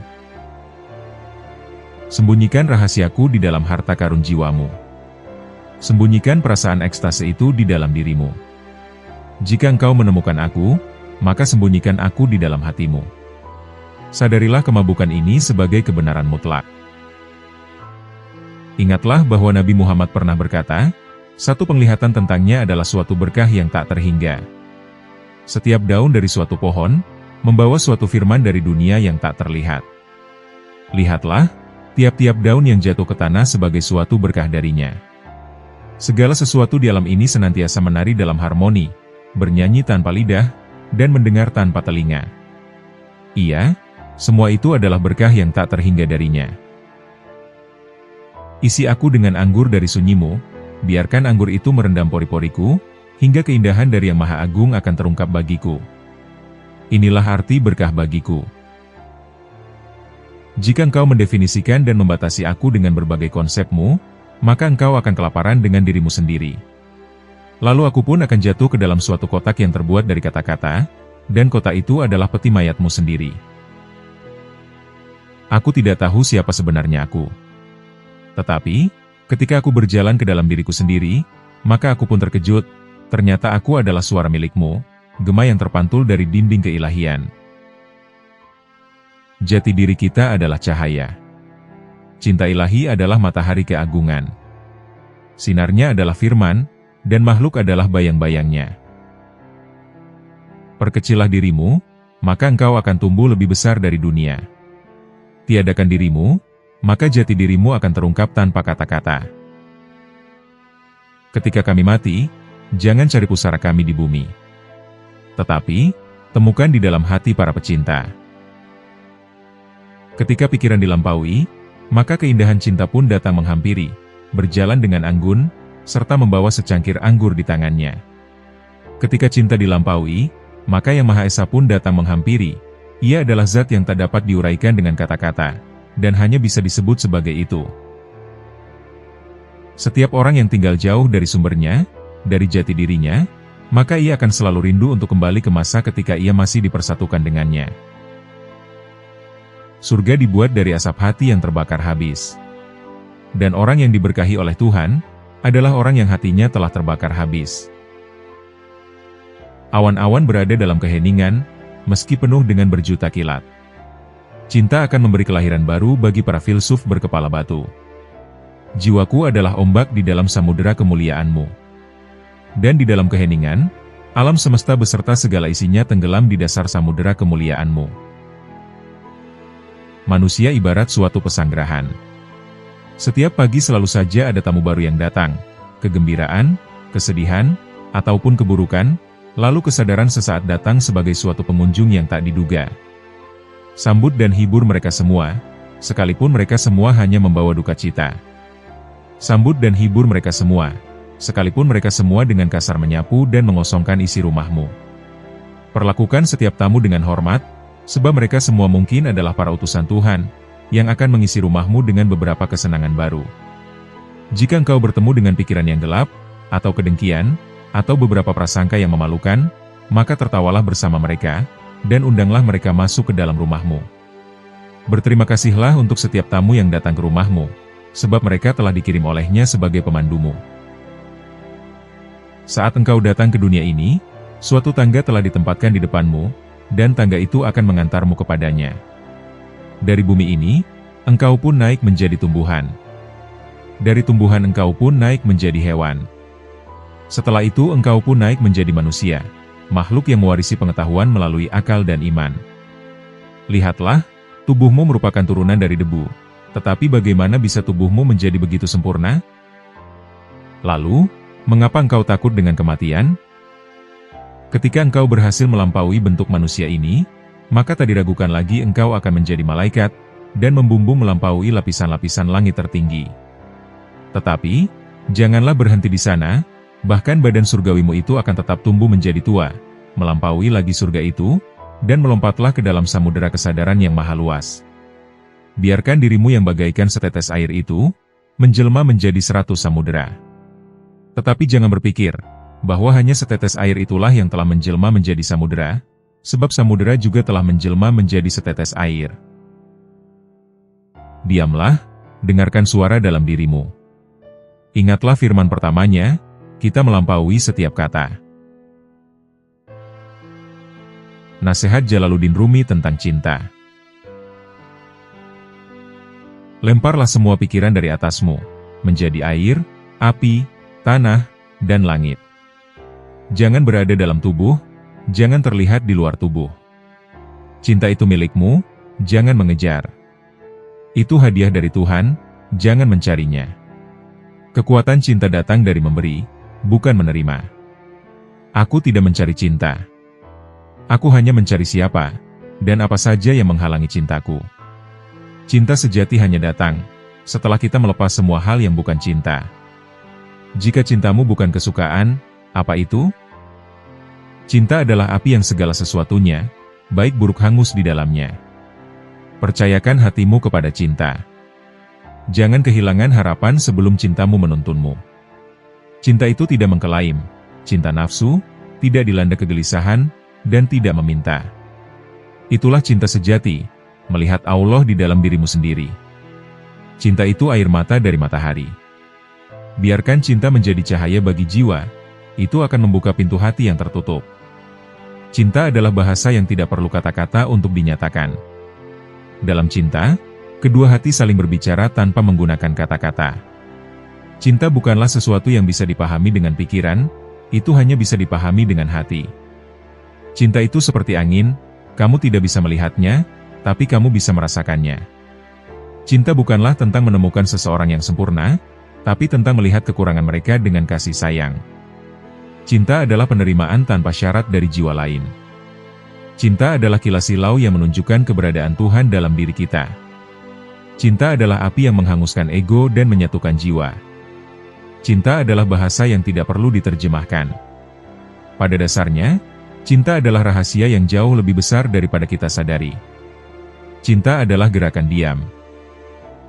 Sembunyikan rahasiaku di dalam harta karun jiwamu. Sembunyikan perasaan ekstase itu di dalam dirimu. Jika engkau menemukan aku, maka sembunyikan aku di dalam hatimu. Sadarilah kemabukan ini sebagai kebenaran mutlak. Ingatlah bahwa Nabi Muhammad pernah berkata, satu penglihatan tentangnya adalah suatu berkah yang tak terhingga. Setiap daun dari suatu pohon, membawa suatu firman dari dunia yang tak terlihat. Lihatlah, tiap-tiap daun yang jatuh ke tanah sebagai suatu berkah darinya. Segala sesuatu di alam ini senantiasa menari dalam harmoni, bernyanyi tanpa lidah, dan mendengar tanpa telinga. Iya, semua itu adalah berkah yang tak terhingga darinya. Isi aku dengan anggur dari sunyimu, biarkan anggur itu merendam pori-poriku, hingga keindahan dari Yang Maha Agung akan terungkap bagiku. Inilah arti berkah bagiku. Jika engkau mendefinisikan dan membatasi aku dengan berbagai konsepmu, maka engkau akan kelaparan dengan dirimu sendiri. Lalu aku pun akan jatuh ke dalam suatu kotak yang terbuat dari kata-kata, dan kota itu adalah peti mayatmu sendiri. Aku tidak tahu siapa sebenarnya aku. Tetapi, ketika aku berjalan ke dalam diriku sendiri, maka aku pun terkejut, ternyata aku adalah suara milikmu, gema yang terpantul dari dinding keilahian. Jati diri kita adalah cahaya. Cinta ilahi adalah matahari keagungan. Sinarnya adalah firman, dan makhluk adalah bayang-bayangnya. Perkecillah dirimu, maka engkau akan tumbuh lebih besar dari dunia. Tiadakan dirimu, maka jati dirimu akan terungkap tanpa kata-kata. Ketika kami mati, jangan cari pusara kami di bumi. Tetapi, temukan di dalam hati para pecinta. Ketika pikiran dilampaui, maka keindahan cinta pun datang menghampiri, berjalan dengan anggun, serta membawa secangkir anggur di tangannya. Ketika cinta dilampaui, maka Yang Maha Esa pun datang menghampiri. Ia adalah zat yang tak dapat diuraikan dengan kata-kata, dan hanya bisa disebut sebagai itu. Setiap orang yang tinggal jauh dari sumbernya, dari jati dirinya, maka ia akan selalu rindu untuk kembali ke masa ketika ia masih dipersatukan dengannya. Surga dibuat dari asap hati yang terbakar habis. Dan orang yang diberkahi oleh Tuhan, adalah orang yang hatinya telah terbakar habis. Awan-awan berada dalam keheningan, meski penuh dengan berjuta kilat. Cinta akan memberi kelahiran baru bagi para filsuf berkepala batu. Jiwaku adalah ombak di dalam samudera kemuliaanmu. Dan di dalam keheningan, alam semesta beserta segala isinya tenggelam di dasar samudera kemuliaanmu. Manusia ibarat suatu pesanggerahan. Setiap pagi selalu saja ada tamu baru yang datang, kegembiraan, kesedihan, ataupun keburukan, lalu kesadaran sesaat datang sebagai suatu pengunjung yang tak diduga. Sambut dan hibur mereka semua, sekalipun mereka semua hanya membawa duka cita. Sambut dan hibur mereka semua, sekalipun mereka semua dengan kasar menyapu dan mengosongkan isi rumahmu. Perlakukan setiap tamu dengan hormat, sebab mereka semua mungkin adalah para utusan Tuhan, yang akan mengisi rumahmu dengan beberapa kesenangan baru. Jika engkau bertemu dengan pikiran yang gelap, atau kedengkian, atau beberapa prasangka yang memalukan, maka tertawalah bersama mereka, dan undanglah mereka masuk ke dalam rumahmu. Berterima kasihlah untuk setiap tamu yang datang ke rumahmu, sebab mereka telah dikirim olehnya sebagai pemandumu. Saat engkau datang ke dunia ini, suatu tangga telah ditempatkan di depanmu, dan tangga itu akan mengantarmu kepadanya. Dari bumi ini, engkau pun naik menjadi tumbuhan. Dari tumbuhan engkau pun naik menjadi hewan. Setelah itu engkau pun naik menjadi manusia, makhluk yang mewarisi pengetahuan melalui akal dan iman. Lihatlah, tubuhmu merupakan turunan dari debu, tetapi bagaimana bisa tubuhmu menjadi begitu sempurna? Lalu, mengapa engkau takut dengan kematian? Ketika engkau berhasil melampaui bentuk manusia ini, maka tak diragukan lagi engkau akan menjadi malaikat, dan membumbung melampaui lapisan-lapisan langit tertinggi. Tetapi, janganlah berhenti di sana. Bahkan badan surgawimu itu akan tetap tumbuh menjadi tua, melampaui lagi surga itu, dan melompatlah ke dalam samudera kesadaran yang maha luas. Biarkan dirimu yang bagaikan setetes air itu, menjelma menjadi 100 samudera. Tetapi jangan berpikir, bahwa hanya setetes air itulah yang telah menjelma menjadi samudera, sebab samudera juga telah menjelma menjadi setetes air. Diamlah, dengarkan suara dalam dirimu. Ingatlah firman pertamanya, kita melampaui setiap kata. Nasihat Jalaluddin Rumi tentang cinta. Lemparlah semua pikiran dari atasmu, menjadi air, api, tanah, dan langit. Jangan berada dalam tubuh, jangan terlihat di luar tubuh. Cinta itu milikmu, jangan mengejar. Itu hadiah dari Tuhan, jangan mencarinya. Kekuatan cinta datang dari memberi, bukan menerima. Aku tidak mencari cinta. Aku hanya mencari siapa, dan apa saja yang menghalangi cintaku. Cinta sejati hanya datang, setelah kita melepas semua hal yang bukan cinta. Jika cintamu bukan kesukaan, apa itu? Cinta adalah api yang segala sesuatunya, baik buruk hangus di dalamnya. Percayakan hatimu kepada cinta. Jangan kehilangan harapan sebelum cintamu menuntunmu. Cinta itu tidak mengklaim, cinta nafsu, tidak dilanda kegelisahan, dan tidak meminta. Itulah cinta sejati, melihat Allah di dalam dirimu sendiri. Cinta itu air mata dari matahari. Biarkan cinta menjadi cahaya bagi jiwa, itu akan membuka pintu hati yang tertutup. Cinta adalah bahasa yang tidak perlu kata-kata untuk dinyatakan. Dalam cinta, kedua hati saling berbicara tanpa menggunakan kata-kata. Cinta bukanlah sesuatu yang bisa dipahami dengan pikiran, itu hanya bisa dipahami dengan hati. Cinta itu seperti angin, kamu tidak bisa melihatnya, tapi kamu bisa merasakannya. Cinta bukanlah tentang menemukan seseorang yang sempurna, tapi tentang melihat kekurangan mereka dengan kasih sayang. Cinta adalah penerimaan tanpa syarat dari jiwa lain. Cinta adalah kilas silau yang menunjukkan keberadaan Tuhan dalam diri kita. Cinta adalah api yang menghanguskan ego dan menyatukan jiwa. Cinta adalah bahasa yang tidak perlu diterjemahkan. Pada dasarnya, cinta adalah rahasia yang jauh lebih besar daripada kita sadari. Cinta adalah gerakan diam.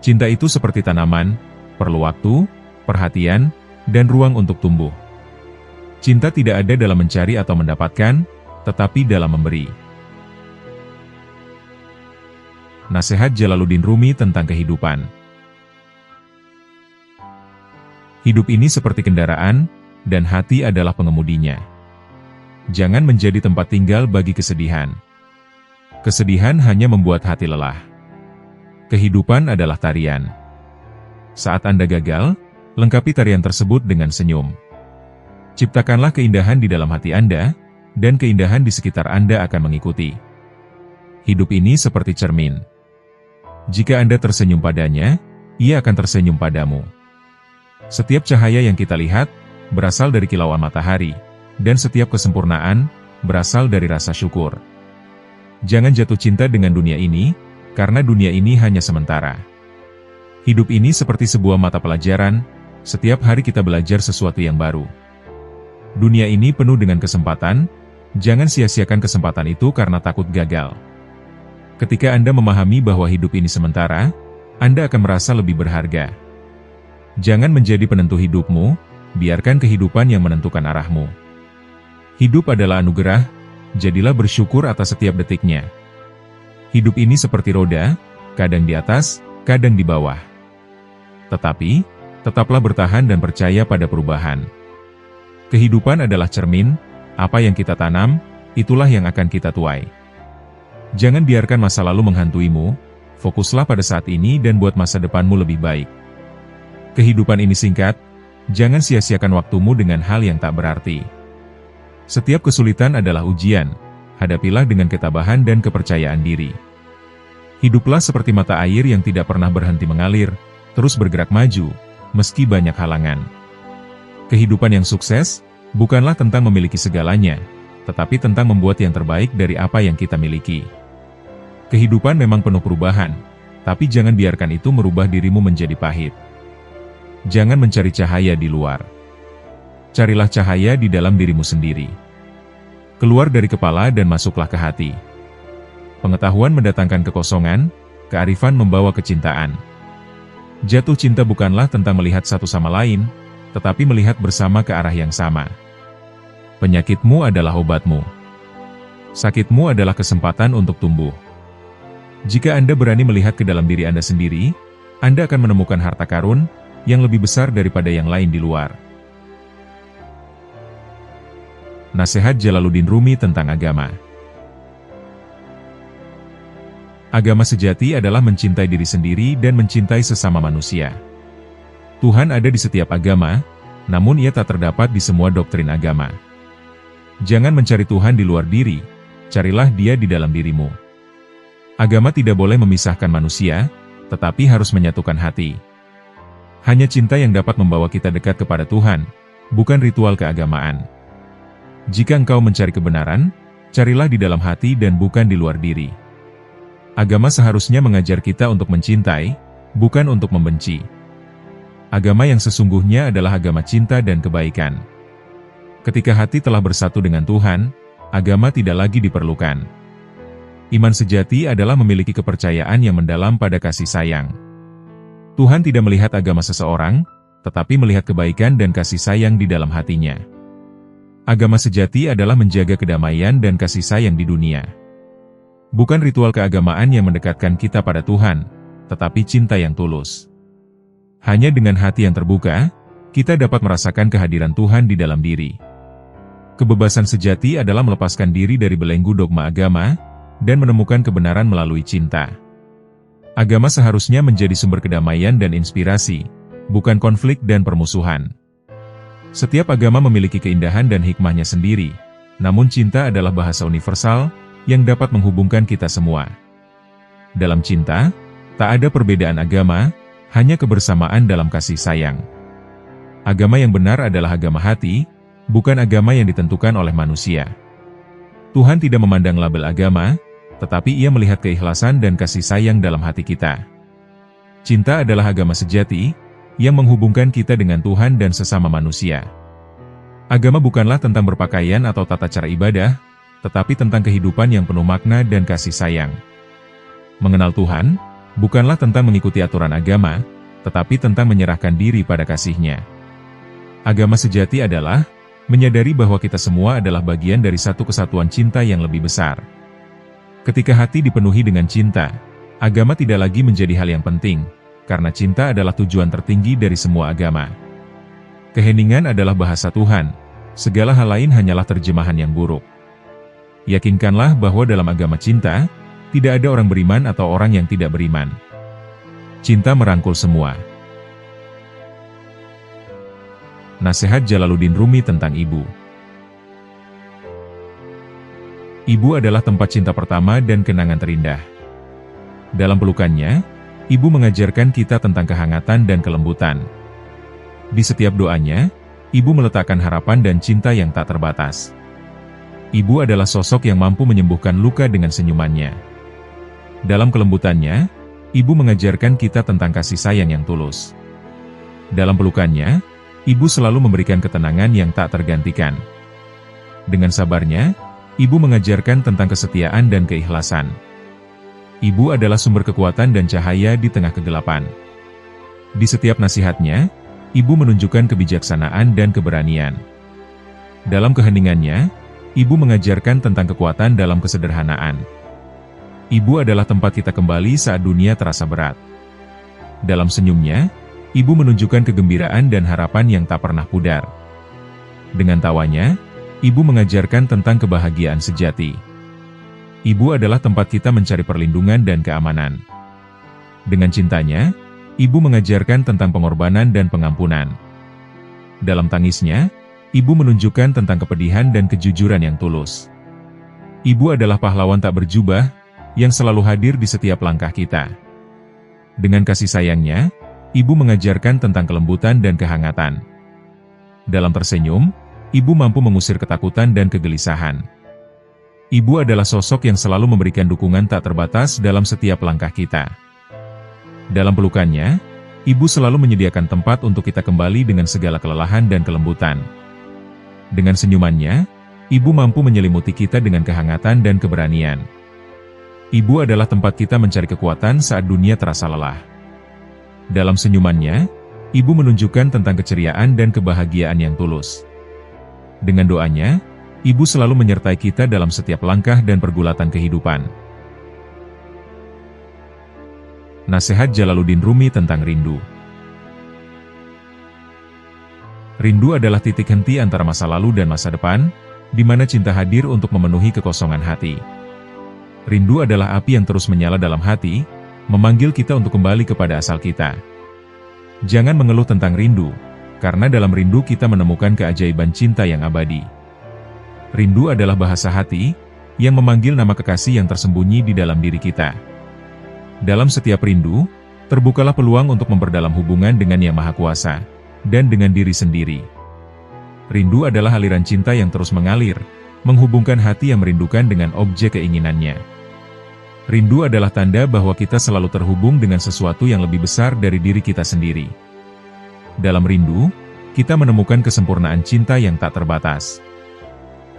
Cinta itu seperti tanaman, perlu waktu, perhatian, dan ruang untuk tumbuh. Cinta tidak ada dalam mencari atau mendapatkan, tetapi dalam memberi. Nasihat Jalaluddin Rumi tentang kehidupan. Hidup ini seperti kendaraan, dan hati adalah pengemudinya. Jangan menjadi tempat tinggal bagi kesedihan. Kesedihan hanya membuat hati lelah. Kehidupan adalah tarian. Saat Anda gagal, lengkapi tarian tersebut dengan senyum. Ciptakanlah keindahan di dalam hati Anda, dan keindahan di sekitar Anda akan mengikuti. Hidup ini seperti cermin. Jika Anda tersenyum padanya, ia akan tersenyum padamu. Setiap cahaya yang kita lihat, berasal dari kilauan matahari, dan setiap kesempurnaan, berasal dari rasa syukur. Jangan jatuh cinta dengan dunia ini, karena dunia ini hanya sementara. Hidup ini seperti sebuah mata pelajaran, setiap hari kita belajar sesuatu yang baru. Dunia ini penuh dengan kesempatan, jangan sia-siakan kesempatan itu karena takut gagal. Ketika Anda memahami bahwa hidup ini sementara, Anda akan merasa lebih berharga. Jangan menjadi penentu hidupmu, biarkan kehidupan yang menentukan arahmu. Hidup adalah anugerah, jadilah bersyukur atas setiap detiknya. Hidup ini seperti roda, kadang di atas, kadang di bawah. Tetapi, tetaplah bertahan dan percaya pada perubahan. Kehidupan adalah cermin, apa yang kita tanam, itulah yang akan kita tuai. Jangan biarkan masa lalu menghantuimu, fokuslah pada saat ini dan buat masa depanmu lebih baik. Kehidupan ini singkat, jangan sia-siakan waktumu dengan hal yang tak berarti. Setiap kesulitan adalah ujian, hadapilah dengan ketabahan dan kepercayaan diri. Hiduplah seperti mata air yang tidak pernah berhenti mengalir, terus bergerak maju, meski banyak halangan. Kehidupan yang sukses, bukanlah tentang memiliki segalanya, tetapi tentang membuat yang terbaik dari apa yang kita miliki. Kehidupan memang penuh perubahan, tapi jangan biarkan itu merubah dirimu menjadi pahit. Jangan mencari cahaya di luar. Carilah cahaya di dalam dirimu sendiri. Keluar dari kepala dan masuklah ke hati. Pengetahuan mendatangkan kekosongan, kearifan membawa kecintaan. Jatuh cinta bukanlah tentang melihat satu sama lain, tetapi melihat bersama ke arah yang sama. Penyakitmu adalah obatmu. Sakitmu adalah kesempatan untuk tumbuh. Jika Anda berani melihat ke dalam diri Anda sendiri, Anda akan menemukan harta karun yang lebih besar daripada yang lain di luar. Nasihat Jalaluddin Rumi tentang agama. Agama sejati adalah mencintai diri sendiri dan mencintai sesama manusia. Tuhan ada di setiap agama, namun Ia tak terdapat di semua doktrin agama. Jangan mencari Tuhan di luar diri, carilah Dia di dalam dirimu. Agama tidak boleh memisahkan manusia, tetapi harus menyatukan hati. Hanya cinta yang dapat membawa kita dekat kepada Tuhan, bukan ritual keagamaan. Jika engkau mencari kebenaran, carilah di dalam hati dan bukan di luar diri. Agama seharusnya mengajar kita untuk mencintai, bukan untuk membenci. Agama yang sesungguhnya adalah agama cinta dan kebaikan. Ketika hati telah bersatu dengan Tuhan, agama tidak lagi diperlukan. Iman sejati adalah memiliki kepercayaan yang mendalam pada kasih sayang. Tuhan tidak melihat agama seseorang, tetapi melihat kebaikan dan kasih sayang di dalam hatinya. Agama sejati adalah menjaga kedamaian dan kasih sayang di dunia. Bukan ritual keagamaan yang mendekatkan kita pada Tuhan, tetapi cinta yang tulus. Hanya dengan hati yang terbuka, kita dapat merasakan kehadiran Tuhan di dalam diri. Kebebasan sejati adalah melepaskan diri dari belenggu dogma agama, dan menemukan kebenaran melalui cinta. Agama seharusnya menjadi sumber kedamaian dan inspirasi, bukan konflik dan permusuhan. Setiap agama memiliki keindahan dan hikmahnya sendiri, namun cinta adalah bahasa universal, yang dapat menghubungkan kita semua. Dalam cinta, Tak ada perbedaan agama, hanya kebersamaan dalam kasih sayang. Agama yang benar adalah agama hati, bukan agama yang ditentukan oleh manusia. Tuhan tidak memandang label agama, tetapi Ia melihat keikhlasan dan kasih sayang dalam hati kita. Cinta adalah agama sejati, yang menghubungkan kita dengan Tuhan dan sesama manusia. Agama bukanlah tentang berpakaian atau tata cara ibadah, tetapi tentang kehidupan yang penuh makna dan kasih sayang. Mengenal Tuhan, bukanlah tentang mengikuti aturan agama, tetapi tentang menyerahkan diri pada kasih-Nya. Agama sejati adalah menyadari bahwa kita semua adalah bagian dari satu kesatuan cinta yang lebih besar. Ketika hati dipenuhi dengan cinta, agama tidak lagi menjadi hal yang penting, karena cinta adalah tujuan tertinggi dari semua agama. Keheningan adalah bahasa Tuhan, segala hal lain hanyalah terjemahan yang buruk. Yakinkanlah bahwa dalam agama cinta, tidak ada orang beriman atau orang yang tidak beriman. Cinta merangkul semua. Nasihat Jalaluddin Rumi tentang ibu. Ibu adalah tempat cinta pertama dan kenangan terindah. Dalam pelukannya, ibu mengajarkan kita tentang kehangatan dan kelembutan. Di setiap doanya, ibu meletakkan harapan dan cinta yang tak terbatas. Ibu adalah sosok yang mampu menyembuhkan luka dengan senyumannya. Dalam kelembutannya, ibu mengajarkan kita tentang kasih sayang yang tulus. Dalam pelukannya, ibu selalu memberikan ketenangan yang tak tergantikan. Dengan sabarnya, ibu mengajarkan tentang kesetiaan dan keikhlasan. Ibu adalah sumber kekuatan dan cahaya di tengah kegelapan. Di setiap nasihatnya, ibu menunjukkan kebijaksanaan dan keberanian. Dalam keheningannya, ibu mengajarkan tentang kekuatan dalam kesederhanaan. Ibu adalah tempat kita kembali saat dunia terasa berat. Dalam senyumnya, ibu menunjukkan kegembiraan dan harapan yang tak pernah pudar. Dengan tawanya, ibu mengajarkan tentang kebahagiaan sejati. Ibu adalah tempat kita mencari perlindungan dan keamanan. Dengan cintanya, ibu mengajarkan tentang pengorbanan dan pengampunan. Dalam tangisnya, ibu menunjukkan tentang kepedihan dan kejujuran yang tulus. Ibu adalah pahlawan tak berjubah, yang selalu hadir di setiap langkah kita. Dengan kasih sayangnya, ibu mengajarkan tentang kelembutan dan kehangatan. Dalam tersenyum, ibu mampu mengusir ketakutan dan kegelisahan. Ibu adalah sosok yang selalu memberikan dukungan tak terbatas dalam setiap langkah kita. Dalam pelukannya, ibu selalu menyediakan tempat untuk kita kembali dengan segala kelelahan dan kelembutan. Dengan senyumannya, ibu mampu menyelimuti kita dengan kehangatan dan keberanian. Ibu adalah tempat kita mencari kekuatan saat dunia terasa lelah. Dalam senyumannya, ibu menunjukkan tentang keceriaan dan kebahagiaan yang tulus. Dengan doanya, ibu selalu menyertai kita dalam setiap langkah dan pergulatan kehidupan. Nasihat Jalaluddin Rumi tentang rindu. Rindu adalah titik henti antara masa lalu dan masa depan, di mana cinta hadir untuk memenuhi kekosongan hati. Rindu adalah api yang terus menyala dalam hati, memanggil kita untuk kembali kepada asal kita. Jangan mengeluh tentang rindu, karena dalam rindu kita menemukan keajaiban cinta yang abadi. Rindu adalah bahasa hati, yang memanggil nama kekasih yang tersembunyi di dalam diri kita. Dalam setiap rindu, terbukalah peluang untuk memperdalam hubungan dengan Yang Maha Kuasa, dan dengan diri sendiri. Rindu adalah aliran cinta yang terus mengalir, menghubungkan hati yang merindukan dengan objek keinginannya. Rindu adalah tanda bahwa kita selalu terhubung dengan sesuatu yang lebih besar dari diri kita sendiri. Dalam rindu, kita menemukan kesempurnaan cinta yang tak terbatas.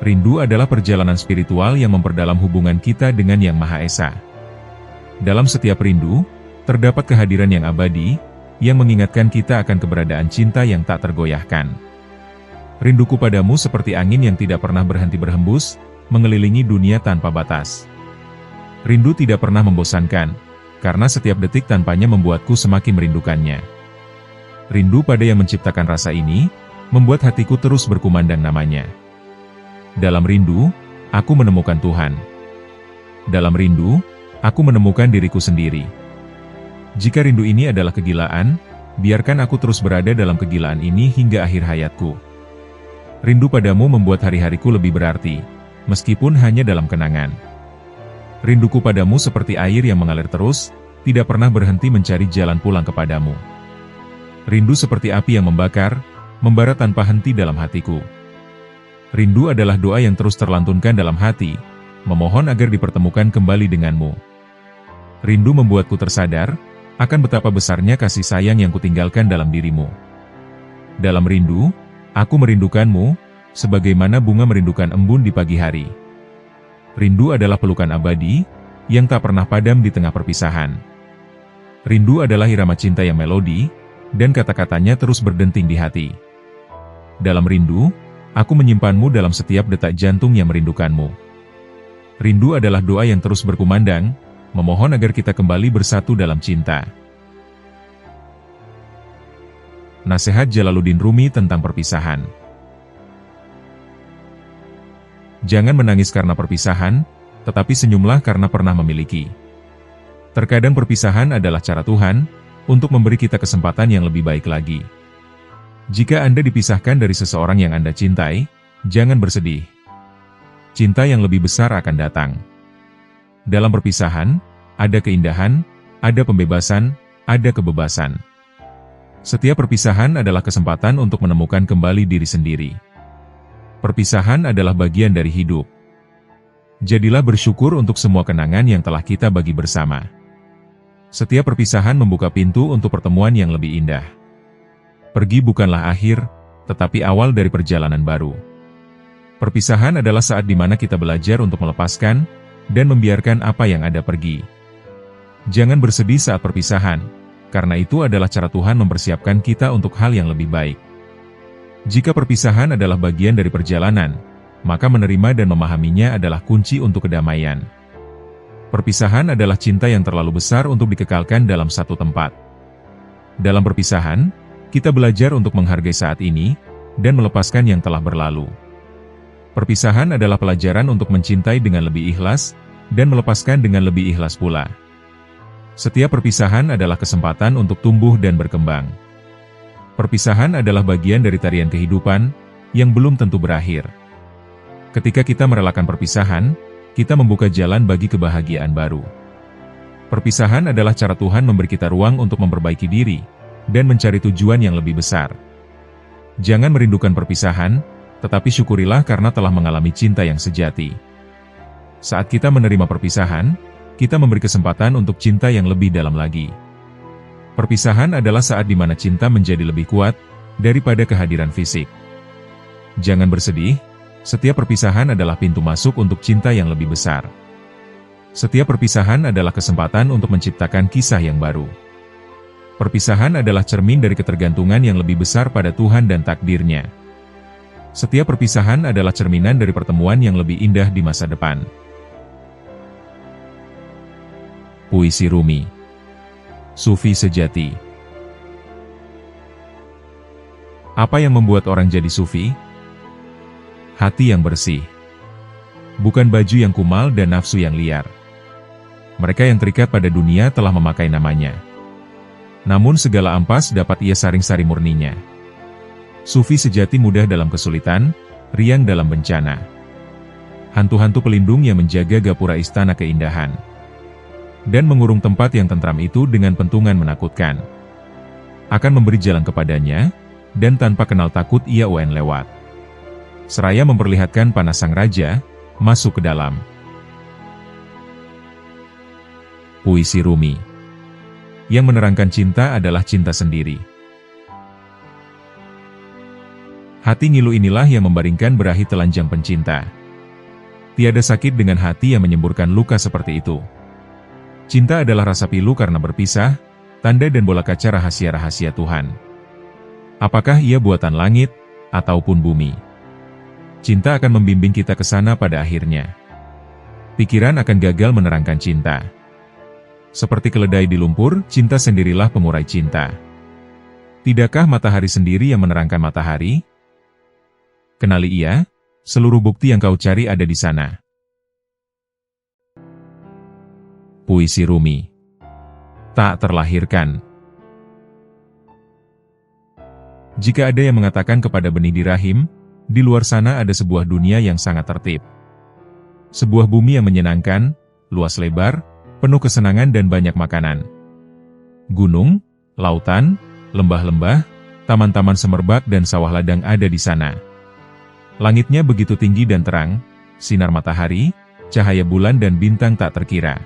Rindu adalah perjalanan spiritual yang memperdalam hubungan kita dengan Yang Maha Esa. Dalam setiap rindu, terdapat kehadiran yang abadi, yang mengingatkan kita akan keberadaan cinta yang tak tergoyahkan. Rinduku padamu seperti angin yang tidak pernah berhenti berhembus, mengelilingi dunia tanpa batas. Rindu tidak pernah membosankan, karena setiap detik tanpanya membuatku semakin merindukannya. Rindu pada yang menciptakan rasa ini, membuat hatiku terus berkumandang namanya. Dalam rindu, aku menemukan Tuhan. Dalam rindu, aku menemukan diriku sendiri. Jika rindu ini adalah kegilaan, biarkan aku terus berada dalam kegilaan ini hingga akhir hayatku. Rindu padamu membuat hari-hariku lebih berarti, meskipun hanya dalam kenangan. Rinduku padamu seperti air yang mengalir terus, tidak pernah berhenti mencari jalan pulang kepadamu. Rindu seperti api yang membakar, membara tanpa henti dalam hatiku. Rindu adalah doa yang terus terlantunkan dalam hati, memohon agar dipertemukan kembali denganmu. Rindu membuatku tersadar akan betapa besarnya kasih sayang yang kutinggalkan dalam dirimu. Dalam rindu, aku merindukanmu, sebagaimana bunga merindukan embun di pagi hari. Rindu adalah pelukan abadi, yang tak pernah padam di tengah perpisahan. Rindu adalah irama cinta yang melodi, dan kata-katanya terus berdenting di hati. Dalam rindu, aku menyimpanmu dalam setiap detak jantung yang merindukanmu. Rindu adalah doa yang terus berkumandang, memohon agar kita kembali bersatu dalam cinta. Nasihat Jalaluddin Rumi tentang perpisahan. Jangan menangis karena perpisahan, tetapi senyumlah karena pernah memiliki. Terkadang perpisahan adalah cara Tuhan untuk memberi kita kesempatan yang lebih baik lagi. Jika Anda dipisahkan dari seseorang yang Anda cintai, jangan bersedih. Cinta yang lebih besar akan datang. Dalam perpisahan, ada keindahan, ada pembebasan, ada kebebasan. Setiap perpisahan adalah kesempatan untuk menemukan kembali diri sendiri. Perpisahan adalah bagian dari hidup. Jadilah bersyukur untuk semua kenangan yang telah kita bagi bersama. Setiap perpisahan membuka pintu untuk pertemuan yang lebih indah. Pergi bukanlah akhir, tetapi awal dari perjalanan baru. Perpisahan adalah saat di mana kita belajar untuk melepaskan dan membiarkan apa yang ada pergi. Jangan bersedih saat perpisahan, karena itu adalah cara Tuhan mempersiapkan kita untuk hal yang lebih baik. Jika perpisahan adalah bagian dari perjalanan, maka menerima dan memahaminya adalah kunci untuk kedamaian. Perpisahan adalah cinta yang terlalu besar untuk dikekalkan dalam satu tempat. Dalam perpisahan, kita belajar untuk menghargai saat ini, dan melepaskan yang telah berlalu. Perpisahan adalah pelajaran untuk mencintai dengan lebih ikhlas, dan melepaskan dengan lebih ikhlas pula. Setiap perpisahan adalah kesempatan untuk tumbuh dan berkembang. Perpisahan adalah bagian dari tarian kehidupan, yang belum tentu berakhir. Ketika kita merelakan perpisahan, kita membuka jalan bagi kebahagiaan baru. Perpisahan adalah cara Tuhan memberi kita ruang untuk memperbaiki diri, dan mencari tujuan yang lebih besar. Jangan merindukan perpisahan, tetapi syukurilah karena telah mengalami cinta yang sejati. Saat kita menerima perpisahan, kita memberi kesempatan untuk cinta yang lebih dalam lagi. Perpisahan adalah saat di mana cinta menjadi lebih kuat daripada kehadiran fisik. Jangan bersedih, setiap perpisahan adalah pintu masuk untuk cinta yang lebih besar. Setiap perpisahan adalah kesempatan untuk menciptakan kisah yang baru. Perpisahan adalah cermin dari ketergantungan yang lebih besar pada Tuhan dan takdirnya. Setiap perpisahan adalah cerminan dari pertemuan yang lebih indah di masa depan. Puisi Rumi. Sufi sejati. Apa yang membuat orang jadi sufi? Hati yang bersih. Bukan baju yang kumal dan nafsu yang liar. Mereka yang terikat pada dunia telah memakai namanya. Namun segala ampas dapat ia saring-sari murninya. Sufi sejati mudah dalam kesulitan, riang dalam bencana. Hantu-hantu pelindung yang menjaga gapura istana keindahan. Dan mengurung tempat yang tentram itu dengan pentungan menakutkan. Akan memberi jalan kepadanya, dan tanpa kenal takut ia lewat. Seraya memperlihatkan panas sang raja, masuk ke dalam. Puisi Rumi. Yang menerangkan cinta adalah cinta sendiri. Hati ngilu inilah yang membaringkan berahi telanjang pencinta. Tiada sakit dengan hati yang menyemburkan luka seperti itu. Cinta adalah rasa pilu karena berpisah, tanda dan bola kaca rahasia-rahasia Tuhan. Apakah ia buatan langit, ataupun bumi? Cinta akan membimbing kita ke sana pada akhirnya. Pikiran akan gagal menerangkan cinta. Seperti keledai di lumpur, cinta sendirilah pengurai cinta. Tidakkah matahari sendiri yang menerangkan matahari? Kenali ia, seluruh bukti yang kau cari ada di sana. Puisi Rumi. Tak terlahirkan. Jika ada yang mengatakan kepada benih di rahim, di luar sana ada sebuah dunia yang sangat tertib. Sebuah bumi yang menyenangkan, luas lebar, penuh kesenangan dan banyak makanan. Gunung, lautan, lembah-lembah, taman-taman semerbak dan sawah ladang ada di sana. Langitnya begitu tinggi dan terang, sinar matahari, cahaya bulan dan bintang tak terkira.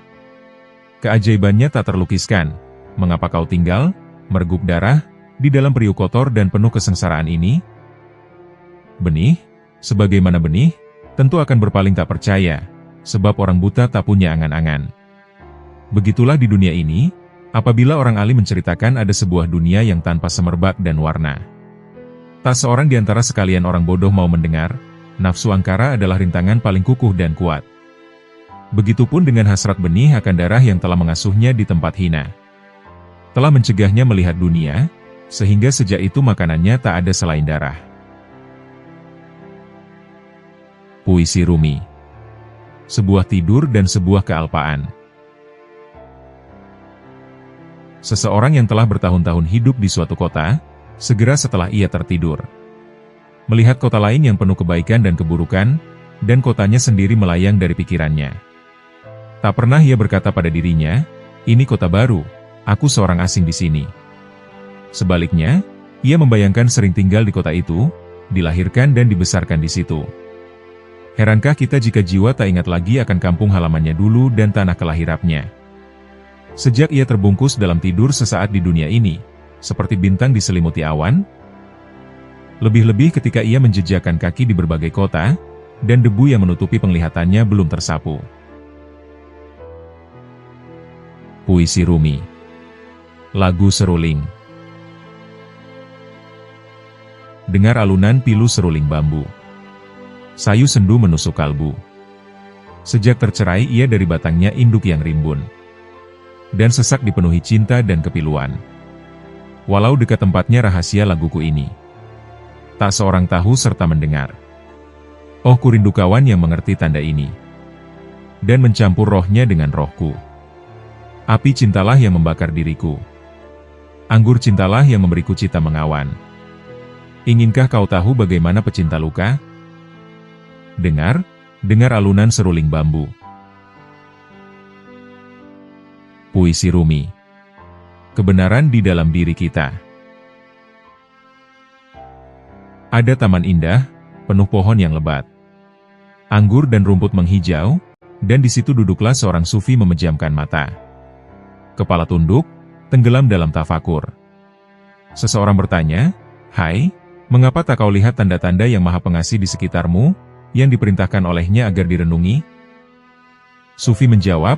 Keajaibannya tak terlukiskan. Mengapa kau tinggal, merguk darah, di dalam periuk kotor dan penuh kesengsaraan ini? Benih, sebagaimana benih, tentu akan berpaling tak percaya, sebab orang buta tak punya angan-angan. Begitulah di dunia ini, apabila orang alim menceritakan ada sebuah dunia yang tanpa semerbak dan warna. Tak seorang di antara sekalian orang bodoh mau mendengar, nafsu angkara adalah rintangan paling kukuh dan kuat. Begitupun dengan hasrat benih akan darah yang telah mengasuhnya di tempat hina. Telah mencegahnya melihat dunia, sehingga sejak itu makanannya tak ada selain darah. Puisi Rumi. Sebuah tidur dan sebuah kealpaan. Seseorang yang telah bertahun-tahun hidup di suatu kota, segera setelah ia tertidur, melihat kota lain yang penuh kebaikan dan keburukan, dan kotanya sendiri melayang dari pikirannya. Tak pernah ia berkata pada dirinya, "Ini kota baru, aku seorang asing di sini." Sebaliknya, ia membayangkan sering tinggal di kota itu, dilahirkan dan dibesarkan di situ. Herankah kita jika jiwa tak ingat lagi akan kampung halamannya dulu dan tanah kelahirannya? Sejak ia terbungkus dalam tidur sesaat di dunia ini, seperti bintang diselimuti awan, lebih-lebih ketika ia menjejakkan kaki di berbagai kota, dan debu yang menutupi penglihatannya belum tersapu. Puisi Rumi. Lagu Seruling. Dengar alunan pilu seruling bambu. Sayu sendu menusuk kalbu. Sejak tercerai ia dari batangnya induk yang rimbun, dan sesak dipenuhi cinta dan kepiluan. Walau dekat tempatnya rahasia laguku ini, tak seorang tahu serta mendengar. Oh, ku rindu kawan yang mengerti tanda ini, dan mencampur rohnya dengan rohku. Api cintalah yang membakar diriku. Anggur cintalah yang memberiku cita mengawan. Inginkah kau tahu bagaimana pecinta luka? Dengar, dengar alunan seruling bambu. Puisi Rumi. Kebenaran di dalam diri kita. Ada taman indah, penuh pohon yang lebat. Anggur dan rumput menghijau, dan di situ duduklah seorang sufi memejamkan mata. Kepala tunduk, tenggelam dalam tafakur. Seseorang bertanya, "Hai, mengapa tak kau lihat tanda-tanda yang Maha Pengasih di sekitarmu, yang diperintahkan olehnya agar direnungi?" Sufi menjawab,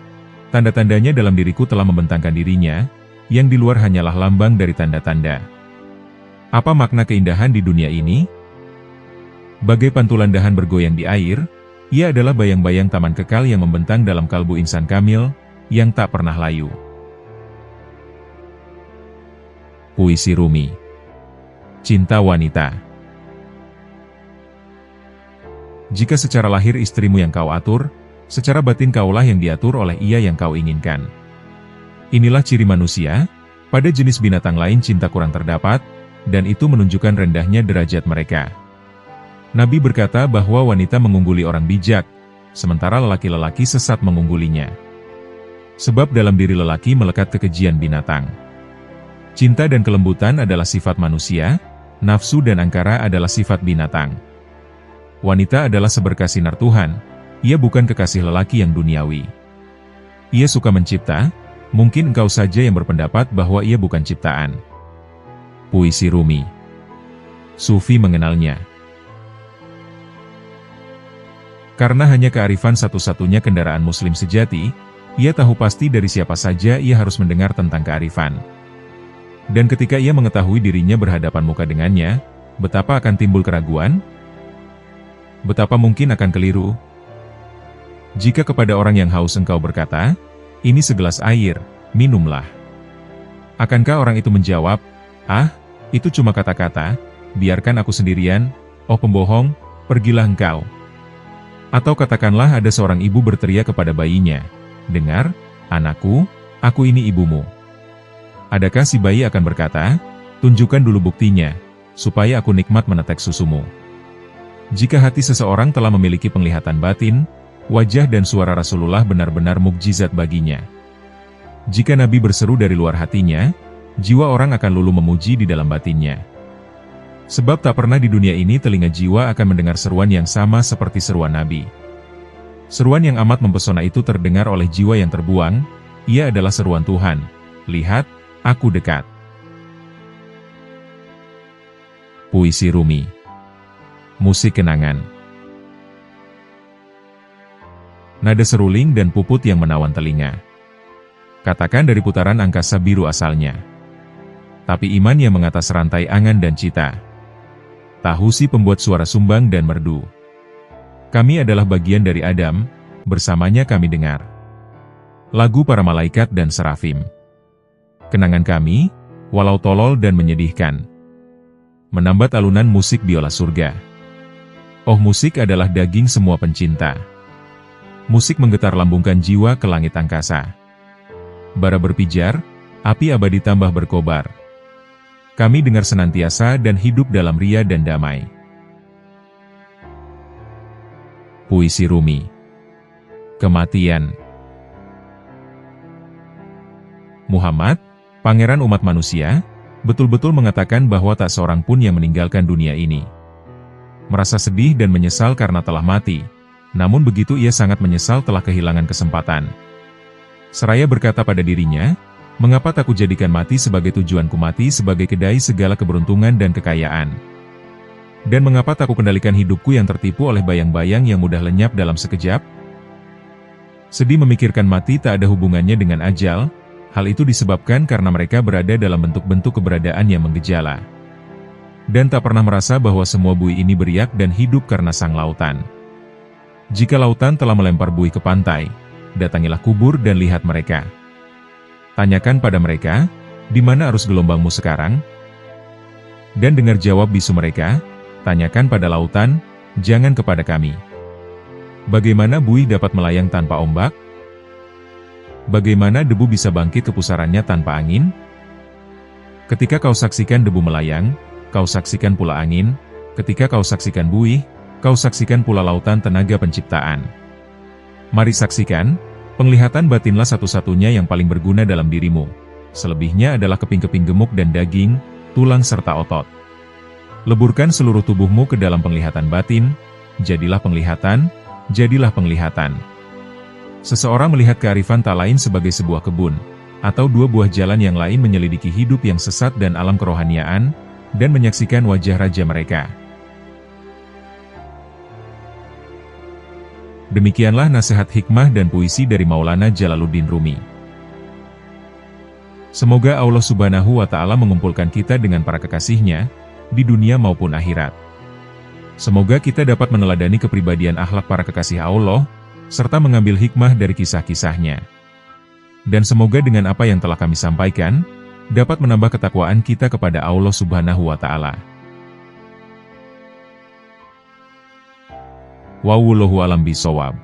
"Tanda-tandanya dalam diriku telah membentangkan dirinya, yang di luar hanyalah lambang dari tanda-tanda." Apa makna keindahan di dunia ini? Bagai pantulan dahan bergoyang di air, ia adalah bayang-bayang taman kekal yang membentang dalam kalbu insan kamil, yang tak pernah layu. Puisi Rumi. Cinta Wanita. Jika secara lahir istrimu yang kau atur, secara batin kaulah yang diatur oleh ia yang kau inginkan. Inilah ciri manusia, pada jenis binatang lain cinta kurang terdapat, dan itu menunjukkan rendahnya derajat mereka. Nabi berkata bahwa wanita mengungguli orang bijak, sementara lelaki-lelaki sesat mengunggulinya. Sebab dalam diri lelaki melekat kekejian binatang. Cinta dan kelembutan adalah sifat manusia, nafsu dan angkara adalah sifat binatang. Wanita adalah seberkas sinar Tuhan, ia bukan kekasih lelaki yang duniawi. Ia suka mencipta, mungkin engkau saja yang berpendapat bahwa ia bukan ciptaan. Puisi Rumi. Sufi mengenalnya. Karena hanya kearifan satu-satunya kendaraan muslim sejati, ia tahu pasti dari siapa saja ia harus mendengar tentang kearifan. Dan ketika ia mengetahui dirinya berhadapan muka dengannya, betapa akan timbul keraguan? Betapa mungkin akan keliru? Jika kepada orang yang haus engkau berkata, "Ini segelas air, minumlah." Akankah orang itu menjawab, "Ah, itu cuma kata-kata, biarkan aku sendirian, oh pembohong, pergilah engkau." Atau katakanlah ada seorang ibu berteriak kepada bayinya, "Dengar, anakku, aku ini ibumu." Adakah si bayi akan berkata, "Tunjukkan dulu buktinya, supaya aku nikmat menetek susumu"? Jika hati seseorang telah memiliki penglihatan batin, wajah dan suara Rasulullah benar-benar mukjizat baginya. Jika Nabi berseru dari luar hatinya, jiwa orang akan luluh memuji di dalam batinnya. Sebab tak pernah di dunia ini telinga jiwa akan mendengar seruan yang sama seperti seruan Nabi. Seruan yang amat mempesona itu terdengar oleh jiwa yang terbuang, ia adalah seruan Tuhan, "Lihat, aku dekat." Puisi Rumi. Musik kenangan. Nada seruling dan puput yang menawan telinga. Katakan dari putaran angkasa biru asalnya. Tapi iman yang mengatas rantai angan dan cita. Tahu si pembuat suara sumbang dan merdu. Kami adalah bagian dari Adam, bersamanya kami dengar lagu para malaikat dan serafim. Kenangan kami, walau tolol dan menyedihkan, menambat alunan musik biola surga. Oh, musik adalah daging semua pencinta. Musik menggetar lambungkan jiwa ke langit angkasa. Bara berpijar, api abadi tambah berkobar. Kami dengar senantiasa dan hidup dalam ria dan damai. Puisi Rumi. Kematian. Muhammad, pangeran umat manusia, betul-betul mengatakan bahwa tak seorang pun yang meninggalkan dunia ini merasa sedih dan menyesal karena telah mati, namun begitu ia sangat menyesal telah kehilangan kesempatan. Seraya berkata pada dirinya, "Mengapa tak kujadikan mati sebagai tujuanku, mati sebagai kedai segala keberuntungan dan kekayaan? Dan mengapa tak kukendalikan hidupku yang tertipu oleh bayang-bayang yang mudah lenyap dalam sekejap?" Sedih memikirkan mati tak ada hubungannya dengan ajal, hal itu disebabkan karena mereka berada dalam bentuk-bentuk keberadaan yang menggejala. Dan tak pernah merasa bahwa semua buih ini beriak dan hidup karena sang lautan. Jika lautan telah melempar buih ke pantai, datangilah kubur dan lihat mereka. Tanyakan pada mereka, "Di mana arus gelombangmu sekarang?" Dan dengar jawab bisu mereka, "Tanyakan pada lautan, jangan kepada kami." Bagaimana buih dapat melayang tanpa ombak? Bagaimana debu bisa bangkit ke pusarannya tanpa angin? Ketika kau saksikan debu melayang, kau saksikan pula angin. Ketika kau saksikan buih, kau saksikan pula lautan tenaga penciptaan. Mari saksikan, penglihatan batinlah satu-satunya yang paling berguna dalam dirimu. Selebihnya adalah keping-keping gemuk dan daging, tulang serta otot. Leburkan seluruh tubuhmu ke dalam penglihatan batin, jadilah penglihatan, jadilah penglihatan. Seseorang melihat kearifan tak lain sebagai sebuah kebun, atau dua buah jalan yang lain menyelidiki hidup yang sesat dan alam kerohaniaan, dan menyaksikan wajah raja mereka. Demikianlah nasihat hikmah dan puisi dari Maulana Jalaluddin Rumi. Semoga Allah Subhanahu wa Ta'ala mengumpulkan kita dengan para kekasihnya, di dunia maupun akhirat. Semoga kita dapat meneladani kepribadian akhlak para kekasih Allah, serta mengambil hikmah dari kisah-kisahnya. Dan semoga dengan apa yang telah kami sampaikan, dapat menambah ketakwaan kita kepada Allah Subhanahu wa Ta'ala. Wallahu a'lam bishawab.